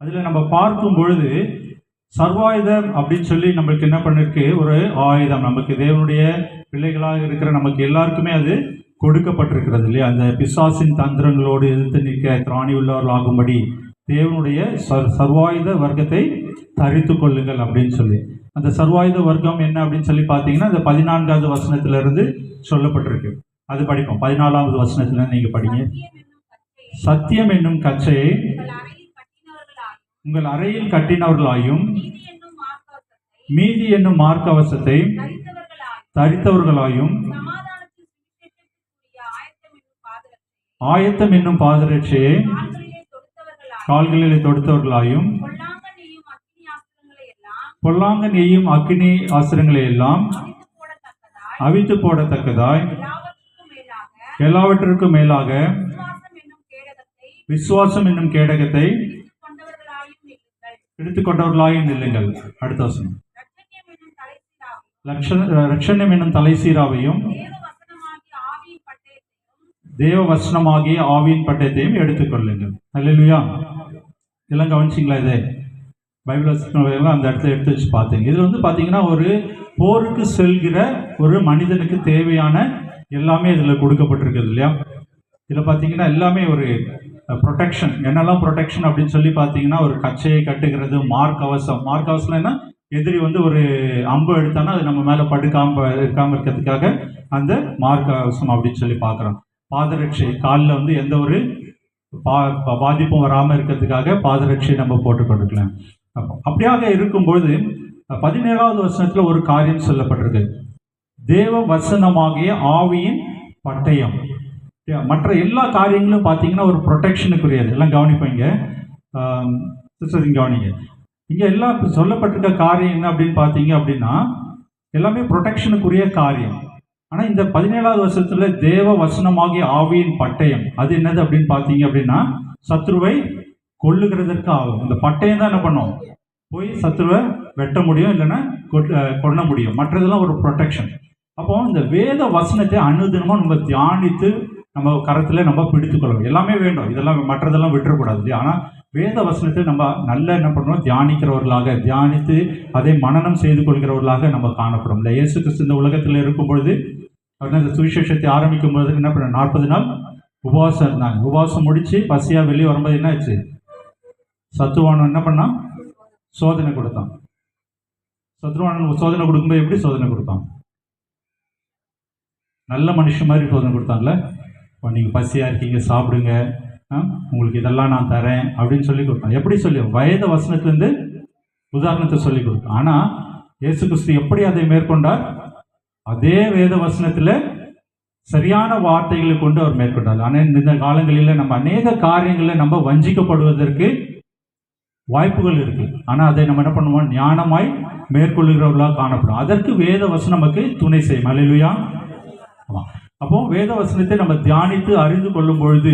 அதில் நம்ம பார்க்கும் பொழுது சர்வாயுதம் அப்படின்னு சொல்லி நம்மளுக்கு என்ன பண்ணிருக்கு, ஒரு ஆயுதம் நமக்கு தேவனுடைய பிள்ளைகளாக இருக்கிற நமக்கு எல்லாருக்குமே அது கொடுக்கப்பட்டிருக்கிறது இல்லையா? அந்த பிசாசின் தந்திரங்களோடு எதிர்த்து நிற்க திராணி உள்ளவர்களாகும்படி தேவனுடைய சர்வாயுத வர்க்கத்தை தரித்து கொள்ளுங்கள் அப்படின்னு சொல்லி. அந்த சர்வாயுத வர்க்கம் என்ன அப்படின்னு சொல்லி பார்த்தீங்கன்னா அந்த 14வது வசனத்திலிருந்து சொல்லப்பட்டிருக்கு. அது படிப்போம். 14வது வசனத்துல நீங்க படிங்க. சத்தியம் என்னும் கச்சையை உங்கள் அறையில் கட்டினவர்களாயும் நீதி என்னும் மார்க்கவசத்தை மீதி என்னும் மார்க்கவசத்தை தரித்தவர்களாயும் தரித்தவர்களாயும் சமாதானத்தின் சுவிசேஷத்திற்குரிய ஆயத்தம் என்னும் பாதரட்சையை கால்களிலே தொடுத்தவர்களாயும் பொல்லாங்க நெய்யும் அக்கினி ஆசிரங்களை எல்லாம் அவித்து போடத்தக்கதாய் எல்லாவற்றிற்கும் மேலாக விசுவாசம் என்னும் கேடகத்தை எடுத்துக்கொண்டவர்களாயும் நில்லுங்கள். அடுத்த வசனம். ரட்சண்யம் என்னும் தலைசீராவையும் தேவ வசனமாகிய ஆவியின் பட்டயத்தையும் எடுத்துக்கொள்ளுங்கள். அல்லேலூயா. இதெல்லாம் கவனிச்சிங்களா? இது பைபிள் வசனங்கள் அந்த இடத்துல எடுத்து வச்சு பார்த்தீங்க. இது வந்து பார்த்தீங்கன்னா ஒரு போருக்கு செல்கிற ஒரு மனிதனுக்கு தேவையான எல்லாமே இதில் கொடுக்கப்பட்டிருக்குது இல்லையா? இதில் பார்த்தீங்கன்னா எல்லாமே ஒரு ப்ரொடெக்ஷன். என்னெல்லாம் ப்ரொடெக்ஷன் அப்படின்னு சொல்லி பார்த்தீங்கன்னா ஒரு கச்சையை கட்டுகிறது, மார்க்கவசம் என்ன, எதிரி வந்து ஒரு அம்பு எடுத்தானா அது நம்ம மேலே இருக்காமல் இருக்கிறதுக்காக அந்த மார்க்கவசம் அப்படின்னு சொல்லி பார்க்குறோம். பாதரட்சை, காலில் வந்து எந்த ஒரு பாதிப்பும் வராமல் இருக்கிறதுக்காக பாதரட்சை நம்ம போட்டுக்கொடுக்கலாம். அப்படியாக இருக்கும்பொழுது 17வது வசனத்தில் ஒரு காரியம் சொல்லப்பட்டிருக்கு. தேவ வசனமாகிய ஆவியின் பட்டயம். மற்ற எல்லா காரியங்களும் பார்த்தீங்கன்னா ஒரு ப்ரொடெக்ஷனுக்குரியது. எல்லாம் கவனிப்பீங்க, கவனிங்க. இங்கே எல்லாம் சொல்லப்பட்டிருக்க காரியம் என்ன அப்படின்னு பார்த்தீங்க அப்படின்னா எல்லாமே ப்ரொடெக்ஷனுக்குரிய காரியம். ஆனால் இந்த 17வது வருஷத்துல தேவ வசனமாகிய ஆவியின் பட்டயம் அது என்னது அப்படின்னு பார்த்தீங்க அப்படின்னா சத்ருவை கொல்லுகிறதற்கு ஆகும். இந்த பட்டயம் தான் என்ன பண்ணும், போய் சத்ருவை வெட்ட முடியும், இல்லைன்னா கொல்ல முடியும். மற்றதெல்லாம் ஒரு ப்ரொடெக்ஷன். அப்போ இந்த வேத வசனத்தை அனுதினமாக நம்ம தியானித்து நம்ம கரத்தில் நம்ம பிடித்துக்கொள்ளணும். எல்லாமே வேண்டும், இதெல்லாம் மற்றதெல்லாம் விட்டுறக்கூடாது இல்லையா? ஆனால் வேத வசனத்தை நம்ம நல்ல என்ன பண்ணுறோம், தியானிக்கிறவர்களாக, தியானித்து அதை மனனம் செய்து கொள்கிறவர்களாக நம்ம காணப்படும். இல்லை, இயேசு கிறிஸ்து இந்த உலகத்தில் இருக்கும் பொழுது அவர் இந்த சுவிசேஷத்தை ஆரம்பிக்கும் பொழுது என்ன பண்ண 40 நாள் உபவாசம் இருந்தாங்க. உபவாசம் முடித்து பசியாக வெளியே வரும்போது என்ன ஆச்சு, சத்துவானன் என்ன பண்ணான், சோதனை கொடுத்தான். சத்துருவானன் சோதனை கொடுக்கும்போது எப்படி சோதனை கொடுத்தான், நல்ல மனுஷன் மாதிரி சோதனை கொடுத்தாங்களே. இப்போ நீங்கள் பசியாக இருக்கீங்க, சாப்பிடுங்க, உங்களுக்கு இதெல்லாம் நான் தரேன் அப்படின்னு சொல்லி கொடுத்தான். எப்படி சொல்லி, வேத வசனத்துலேருந்து உதாரணத்தை சொல்லி கொடுத்தான். ஆனால் இயேசு கிறிஸ்து எப்படி அதை மேற்கொண்டார், அதே வேத வசனத்தில் சரியான வார்த்தைகளை கொண்டு அவர் மேற்கொண்டார். ஆனால் இந்த காலங்களில் நம்ம அநேக காரியங்களில் நம்ம வஞ்சிக்கப்படுவதற்கு வாய்ப்புகள் இருக்கு. ஆனால் அதை நம்ம என்ன பண்ணுவோம், ஞானமாய் மேற்கொள்ளுகிறவர்களாக காணப்படும். அதற்கு வேத வசனம் நமக்கு துணை செய்யும். அல்லேலூயா. ஆமாம். அப்போ வேத வசனத்தை நம்ம தியானித்து அறிந்து கொள்ளும் பொழுது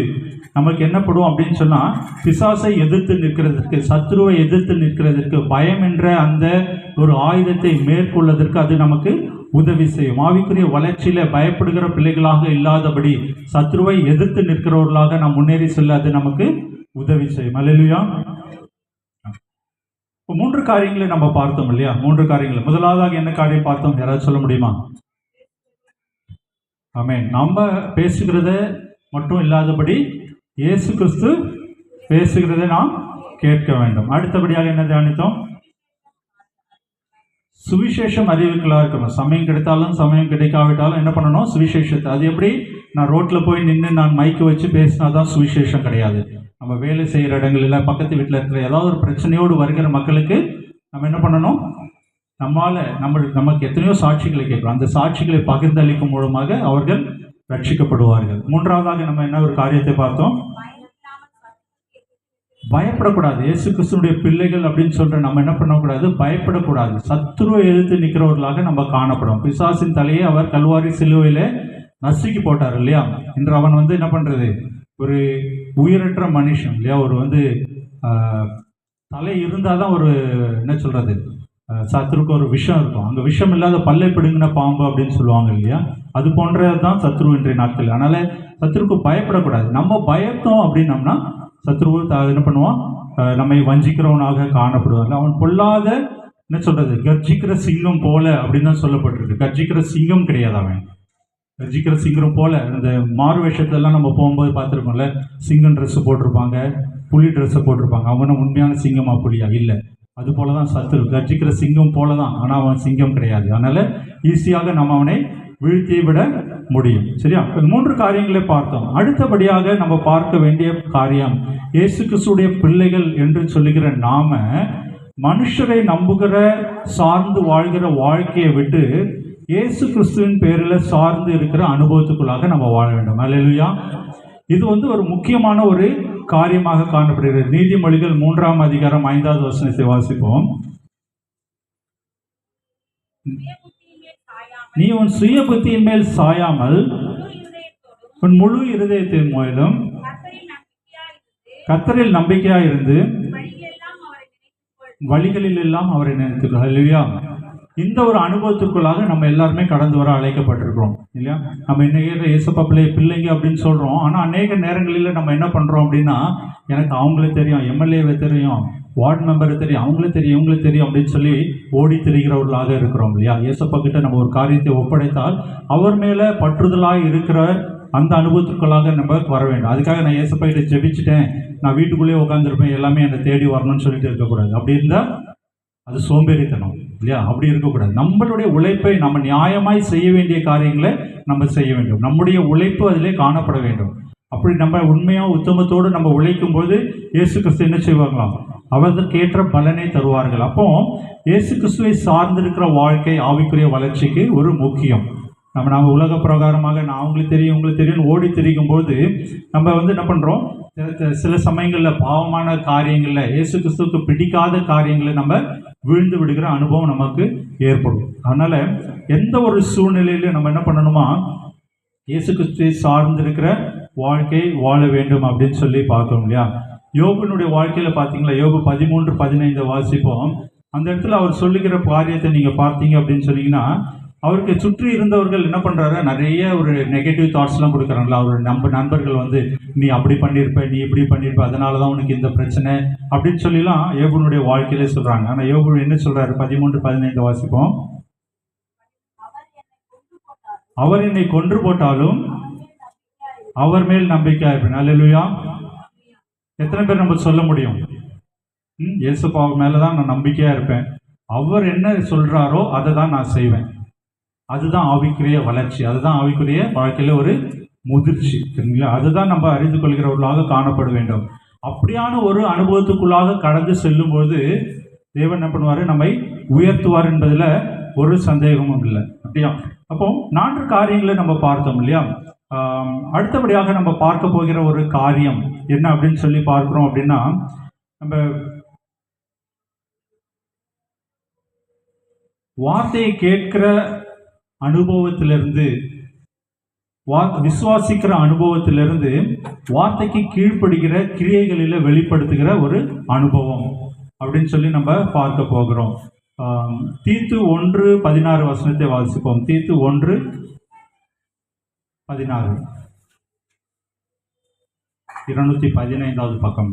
நமக்கு என்னப்படும் அப்படின்னு சொன்னால், பிசாசை எதிர்த்து நிற்கிறதுக்கு, சத்ருவை எதிர்த்து நிற்கிறதுக்கு, பயம் என்ற அந்த ஒரு ஆயுதத்தை மேற்கொள்வதற்கு அது நமக்கு உதவி செய்யும். ஆவிக்குரிய வளர்ச்சியில பயப்படுகிற பிள்ளைகளாக இல்லாதபடி சத்ருவை எதிர்த்து நிற்கிறவர்களாக நாம் முன்னேறி செல்ல அது நமக்கு உதவி செய்யும். அல்லேலூயா. இப்போ 3 காரியங்களை நம்ம பார்த்தோம் இல்லையா? 3 காரியங்கள். முதலாவதாக என்ன காரியம் பார்த்தோம், யாராவது சொல்ல முடியுமா? ஆமென். நம்ம பேசுகிறத மட்டும் இல்லாதபடி இயேசு கிறிஸ்து பேசுகிறதை நாம் கேட்க வேண்டும். அடுத்தபடியாக என்ன தியானித்தோம், சுவிசேஷம் அறிவிக்கலாக இருக்கணும். சமயம் கிடைத்தாலும் சமயம் கிடைக்காவிட்டாலும் என்ன பண்ணணும், சுவிசேஷத்தை. அது எப்படி, நான் ரோட்டில் போய் நின்று நான் மைக்கு வச்சு பேசினா தான் சுவிசேஷம் கிடையாது. நம்ம வேலை செய்கிற இடங்களில், பக்கத்து வீட்டில் இருக்கிற ஏதாவது ஒரு பிரச்சனையோடு வருகிற மக்களுக்கு நம்ம என்ன பண்ணணும், நமக்கு எத்தனையோ சாட்சிகளை கேட்கிறோம். அந்த சாட்சிகளை பகிர்ந்தளிக்கும் மூலமாக அவர்கள் ரட்சிக்கப்படுவார்கள். மூன்றாவதாக நம்ம என்ன ஒரு காரியத்தை பார்த்தோம், பயப்படக்கூடாது. இயேசு கிறிஸ்துடைய பிள்ளைகள் அப்படின்னு சொல்ற நம்ம என்ன பண்ணக்கூடாது, பயப்படக்கூடாது. சத்துருவை எதிர்த்து நிற்கிறவர்களாக நம்ம காணப்படும். பிசாசின் தலையை அவர் கல்வாரி சிலுவையில நசுக்கி போட்டார் இல்லையா? இன்று அவன் வந்து என்ன பண்றது, ஒரு உயிரற்ற மனுஷன் இல்லையா? ஒரு வந்து தலை இருந்தாதான் ஒரு என்ன சொல்றது, சத்ருக்கு ஒரு விஷம் இருக்கும். அங்கே விஷம் இல்லாத பல்லை பிடுங்கின பாம்பு அப்படின்னு சொல்லுவாங்க இல்லையா? அது போன்றதுதான் சத்ரு இன்றைய நாட்கள். அதனால சத்ருக்கு பயப்படக்கூடாது. நம்ம பயத்தோம் அப்படின்னம்னா சத்ருவு என்ன பண்ணுவான், நம்மை வஞ்சிக்கிறவனாக காணப்படுவாங்க. அவன் பொல்லாத என்ன சொல்றது, கர்ஜிக்கிற சிங்கம் போல அப்படின்னு தான் சொல்லப்பட்டிருக்கு. கர்ஜிக்கிற சிங்கம் கிடையாது அவன். கர்ஜிக்கிற சிங்கம் போல இந்த மாறு வேஷத்தெல்லாம் நம்ம போகும்போது பார்த்துருக்கோம்ல, சிங்கம் ட்ரெஸ்ஸு போட்டிருப்பாங்க, புலி ட்ரெஸ்ஸை போட்டிருப்பாங்க. அவனை உண்மையான சிங்கமா புலியா இல்லை. அது போல தான் சத்ரு, கர்ஜிக்கிற சிங்கம் போல தான். ஆனால் அவன் சிங்கம் கிடையாது. அதனால ஈஸியாக நம்ம அவனை வீழ்த்தி விட முடியும். சரியா? இப்ப 3 காரியங்களை பார்த்தோம். அடுத்தபடியாக நம்ம பார்க்க வேண்டிய காரியம், இயேசு கிறிஸ்துடைய பிள்ளைகள் என்று சொல்லுகிற நாம மனுஷரை நம்புகிற சார்ந்து வாழ்கிற வாழ்க்கையை விட்டு இயேசு கிறிஸ்துவின் பேரில் சார்ந்து இருக்கிற அனுபவத்துக்குள்ளாக நம்ம வாழ வேண்டும். அல்லேலூயா. இது ஒரு முக்கியமான ஒரு காரியமாக காணப்படுகிறது. நீதிமொழிகள் 3ஆம் அதிகாரம் 5வது வசனத்தை வாசிப்போம். நீ உன் சுய புத்தியின் மேல் சாயாமல் உன் முழு இருதயத்தின் மூலம் கர்த்தரில் நம்பிக்கையாய் இருந்து வழிகளில் எல்லாம் அவரை நினைத்துக்கொள். அல்லேலூயா. இந்த ஒரு அனுபவத்திற்குள்ளாக நம்ம எல்லாருமே கடந்து வர அழைக்கப்பட்டிருக்கிறோம் இல்லையா? நம்ம இன்னைக்கு இயேசப்பா பிள்ளைங்க அப்படின்னு சொல்றோம். ஆனா அநேக நேரங்களில் நம்ம என்ன பண்றோம் அப்படின்னா, எனக்கு அவங்களே தெரியும், எம்எல்ஏவை தெரியும், வார்டு மெம்பரை தெரியும், அவங்களே தெரியும், இவங்களே தெரியும் அப்படின்னு சொல்லி ஓடி திரிகிறவர்களாக இருக்கிறோம் இல்லையா? இயேசப்பா கிட்ட நம்ம ஒரு காரியத்தை ஒப்படைத்தால் அவர் மேல பற்றுதலாக இருக்கிற அந்த அனுபவத்திற்குள்ளாக நம்ம வர வேண்டும். அதுக்காக நான் இயேசப்பா கிட்ட ஜெபிச்சுட்டேன், நான் வீட்டுக்குள்ளேயே உட்காந்துருப்பேன், எல்லாமே என்னை தேடி வரணும்னு சொல்லிட்டு இருக்கக்கூடாது. அப்படி இருந்தால் அது சோம்பேறித்தனம் இல்லையா? அப்படி இருக்கக்கூடாது. நம்மளுடைய உழைப்பை நம்ம நியாயமாய் செய்ய வேண்டிய காரியங்களை நம்ம செய்ய வேண்டும். நம்முடைய உழைப்பு அதிலே காணப்பட வேண்டும். அப்படி நம்ம உண்மையாக உத்தமத்தோடு நம்ம உழைக்கும் போது இயேசு கிறிஸ்து என்ன செய்வாங்களாம்? அவதற்கேற்ற பலனை தருவார்கள். அப்போ இயேசு கிறிஸ்துவை சார்ந்திருக்கிற வாழ்க்கை ஆவிக்குரிய வளர்ச்சிக்கு ஒரு முக்கியம். நம்ம உலக பிரகாரமாக நான் அவங்களுக்கு தெரியும், உங்களுக்கு தெரியும் ஓடி திரிக்கும் போது நம்ம என்ன பண்ணுறோம்? சில சமயங்களில் பாவமான காரியங்களில், இயேசு கிறிஸ்துவுக்கு பிடிக்காத காரியங்களை நம்ம வீழ்ந்து விடுகிற அனுபவம் நமக்கு ஏற்படும். அதனால எந்த ஒரு சூழ்நிலையிலும் நம்ம என்ன பண்ணணுமா? இயேசு கிறிஸ்துவை சார்ந்திருக்கிற வாழ்க்கை வாழ வேண்டும் அப்படின்னு சொல்லி பார்க்கணும் இல்லையா? யோபுனுடைய வாழ்க்கையில பார்த்தீங்களா? யோபு 13:15 வாசிப்போம். அந்த இடத்துல அவர் சொல்லுகிற காரியத்தை நீங்க பார்த்தீங்க அப்படின்னு சொன்னீங்கன்னா, அவருக்கு சுற்றி இருந்தவர்கள் என்ன பண்றாரு? நிறைய ஒரு நெகட்டிவ் தாட்ஸ்லாம் கொடுக்குறாங்களா? அவர் நண்பர்கள் நீ அப்படி பண்ணியிருப்ப, நீ இப்படி பண்ணியிருப்ப, அதனால தான் உனக்கு இந்த பிரச்சனை அப்படின்னு சொல்லிலாம் யோபுனுடைய வாழ்க்கையிலே சொல்றாங்க. ஆனால் யோபு என்ன சொல்றாரு? 13:15 வாசிப்போம். அவர் என்னை கொன்று போட்டாலும் அவர் மேல் நம்பிக்கையா இருப்பேன். அல்லேலூயா. எத்தனை பேர் நம்ம சொல்ல முடியும்? இயேசுப்பா மேலதான் நான் நம்பிக்கையா இருப்பேன், அவர் என்ன சொல்றாரோ அதை தான் நான் செய்வேன். அதுதான் ஆவிக்குரிய வளர்ச்சி, அதுதான் ஆவிக்குரிய வாழ்க்கையில ஒரு முதிர்ச்சி. சரிங்களா? அதுதான் நம்ம அறிந்து கொள்கிறவர்களாக காணப்பட வேண்டும். அப்படியான ஒரு அனுபவத்துக்குள்ளாக கடந்து செல்லும் போது தேவன் என்ன பண்ணுவாரு? நம்மை உயர்த்துவார் என்பதுல ஒரு சந்தேகமும் இல்லை. அப்படியா? அப்போ 4 காரியங்களை நம்ம பார்த்தோம் இல்லையா? அடுத்தபடியாக நம்ம பார்க்க போகிற ஒரு காரியம் என்ன அப்படின்னு சொல்லி பார்க்கிறோம் அப்படின்னா, நம்ம வார்த்தையை கேட்கிற அனுபவத்திலிருந்து, விசுவாசிக்கிற அனுபவத்திலிருந்து வார்த்தைக்கு கீழ்ப்படுகிற கிரியைகளில வெளிப்படுத்துகிற ஒரு அனுபவம் அப்படின்னு சொல்லி நம்ம பார்க்க போகிறோம். தீத்து 1:16 வசனத்தை வாசிப்போம். தீத்து 1:16, 215வது பக்கம்.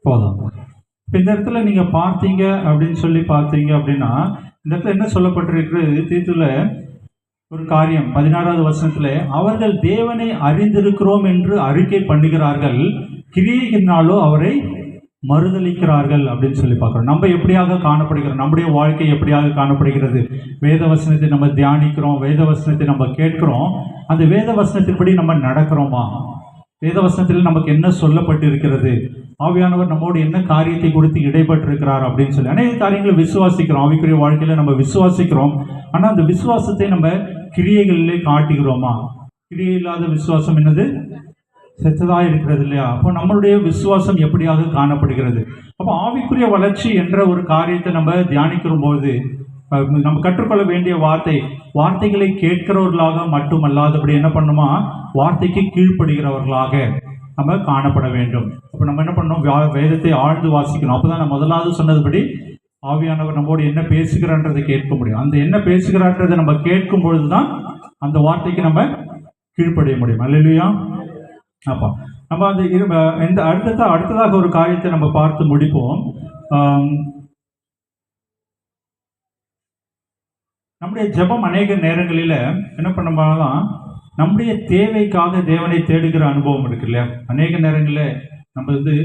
போதும். இந்த இடத்துல நீங்க பார்த்தீங்க அப்படின்னு சொல்லி பார்த்தீங்க அப்படின்னா, இந்த இடத்துல என்ன சொல்லப்பட்டிருக்கிறது? தீத்துல ஒரு காரியம் 16வது வசனத்துல, அவர்கள் தேவனை அறிந்திருக்கிறோம் என்று அறிக்கை பண்ணுகிறார்கள், கிரியையினாலோ அவரை மறுதலிக்கிறார்கள் அப்படின்னு சொல்லி பார்க்கிறோம். நம்ம எப்படியாக காணப்படுகிறோம்? நம்முடைய வாழ்க்கை எப்படியாக காணப்படுகிறது? வேத வசனத்தை நம்ம தியானிக்கிறோம், வேத வசனத்தை நம்ம கேட்கிறோம், அந்த வேத வசனத்தின்படி நம்ம நடக்கிறோமா? வேத வசனத்தில் நமக்கு என்ன சொல்லப்பட்டு இருக்கிறது? ஆவியானவர் நம்மோடு என்ன காரியத்தை கொடுத்து இடைப்பட்டிருக்கிறார் அப்படின்னு சொல்லி அநேக காரியங்களை விசுவாசிக்கிறோம். ஆவிக்குரிய வாழ்க்கையில நம்ம விசுவாசிக்கிறோம். ஆனா அந்த விசுவாசத்தை நம்ம கிரியைகளிலே காட்டுகிறோமா? கிரியை இல்லாத விசுவாசம் என்னது? செத்ததா இருக்கிறது இல்லையா? அப்போ நம்மளுடைய விசுவாசம் எப்படியாக காணப்படுகிறது? அப்போ ஆவிக்குரிய வளர்ச்சி என்ற ஒரு காரியத்தை நம்ம தியானிக்கிற போது நம்ம கற்றுக்கொள்ள வேண்டிய வார்த்தைகளை கேட்கிறவர்களாக மட்டுமல்லாதபடி என்ன பண்ணுமா? வார்த்தைக்கு கீழ்ப்படுகிறவர்களாக நம்ம காணப்பட வேண்டும். அப்போ நம்ம என்ன பண்ணணும்? வேதத்தை ஆழ்ந்து வாசிக்கணும். அப்போதான் நான் முதலாவது சொன்னதுபடி ஆவியானவர் நம்மோடு என்ன பேசுகிறான்றதை கேட்க முடியும். அந்த என்ன பேசுகிறான்றதை நம்ம கேட்கும் பொழுதுதான் அந்த வார்த்தைக்கு நம்ம கீழ்ப்படிய முடியும். அல்லேலூயா. அப்போ நம்ம அந்த அடுத்ததாக ஒரு காரியத்தை நம்ம பார்த்து முடிப்போம். நம்முடைய ஜெபம் அநேக நேரங்களில் என்ன பண்ணலாம், நம்முடைய தேவைக்காக தேவனை தேடுகிற அனுபவம் இருக்கு இல்லையா. அநேக நேரங்களில் நம்ம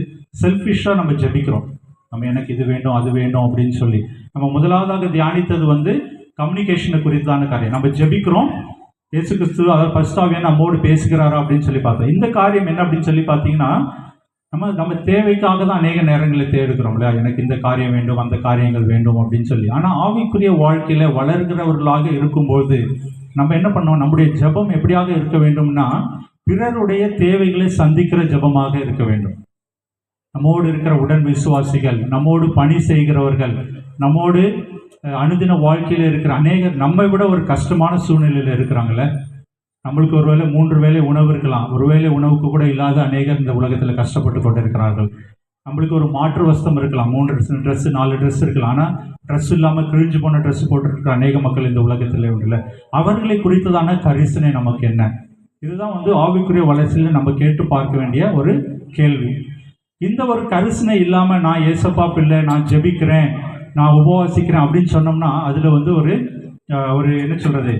செல்ஃபிஷாக நம்ம ஜெபிக்கிறோம். நம்ம எனக்கு இது வேண்டும் அது வேண்டும் அப்படின்னு சொல்லி நம்ம முதலாவதாக தியானித்தது கம்யூனிகேஷனை குறித்தான காரியம். நம்ம ஜெபிக்கிறோம், இயேசு கிறிஸ்து அதாவது பரிசுத்தாவியானவர் நம்மோடு பேசுகிறாரா அப்படின்னு சொல்லி பார்த்தோம். இந்த காரியம் என்ன அப்படின்னு சொல்லி பார்த்தீங்கன்னா, நம்ம தேவைக்காக தான் அநேக நேரங்களில் தேடுகிறோம் இல்லையா. எனக்கு இந்த காரியம் வேண்டும், அந்த காரியங்கள் வேண்டும் அப்படின்னு சொல்லி. ஆனால் ஆவிக்குரிய வாழ்க்கையில் வளர்கிறவர்களாக இருக்கும்போது நம்ம என்ன பண்ணோம், நம்முடைய ஜெபம் எப்படியாக இருக்க வேண்டும்னா, பிறருடைய தேவைகளை சந்திக்கிற ஜெபமாக இருக்க வேண்டும். நம்மோடு இருக்கிற உடன் விசுவாசிகள், நம்மோடு பணி செய்கிறவர்கள், நம்மோடு அனுதின வாழ்க்கையில் இருக்கிற அநேகர் நம்மை விட ஒரு கஷ்டமான சூழ்நிலையில் இருக்கிறாங்களே. நம்மளுக்கு ஒருவேளை 3 வேளை உணவு இருக்கலாம், ஒருவேளை உணவுக்கு கூட இல்லாத அநேகர் இந்த உலகத்தில் கஷ்டப்பட்டு கொண்டு இருக்கிறார்கள். நம்மளுக்கு ஒரு மாற்று வஸ்திரம் இருக்கலாம், 3 ட்ரெஸ் 4 ட்ரெஸ் இருக்கலாம். ஆனால் ட்ரெஸ் இல்லாமல் கிழிஞ்சு போன ட்ரெஸ் போட்டுருக்கிற அநேக மக்கள் இந்த உலகத்தில் உண்டுல. அவர்களை குறித்ததான கரிசனை நமக்கு என்ன? இதுதான் ஆவிக்குரிய வளர்ச்சியில் நம்ம கேட்டு பார்க்க வேண்டிய ஒரு கேள்வி. இந்த ஒரு கரிசனை இல்லாமல் நான் ஏசப்பா பிள்ளை, நான் ஜெபிக்கிறேன், நான் உபவாசிக்கிறேன் அப்படின்னு சொன்னோம்னா அதில் ஒரு என்ன சொல்கிறது,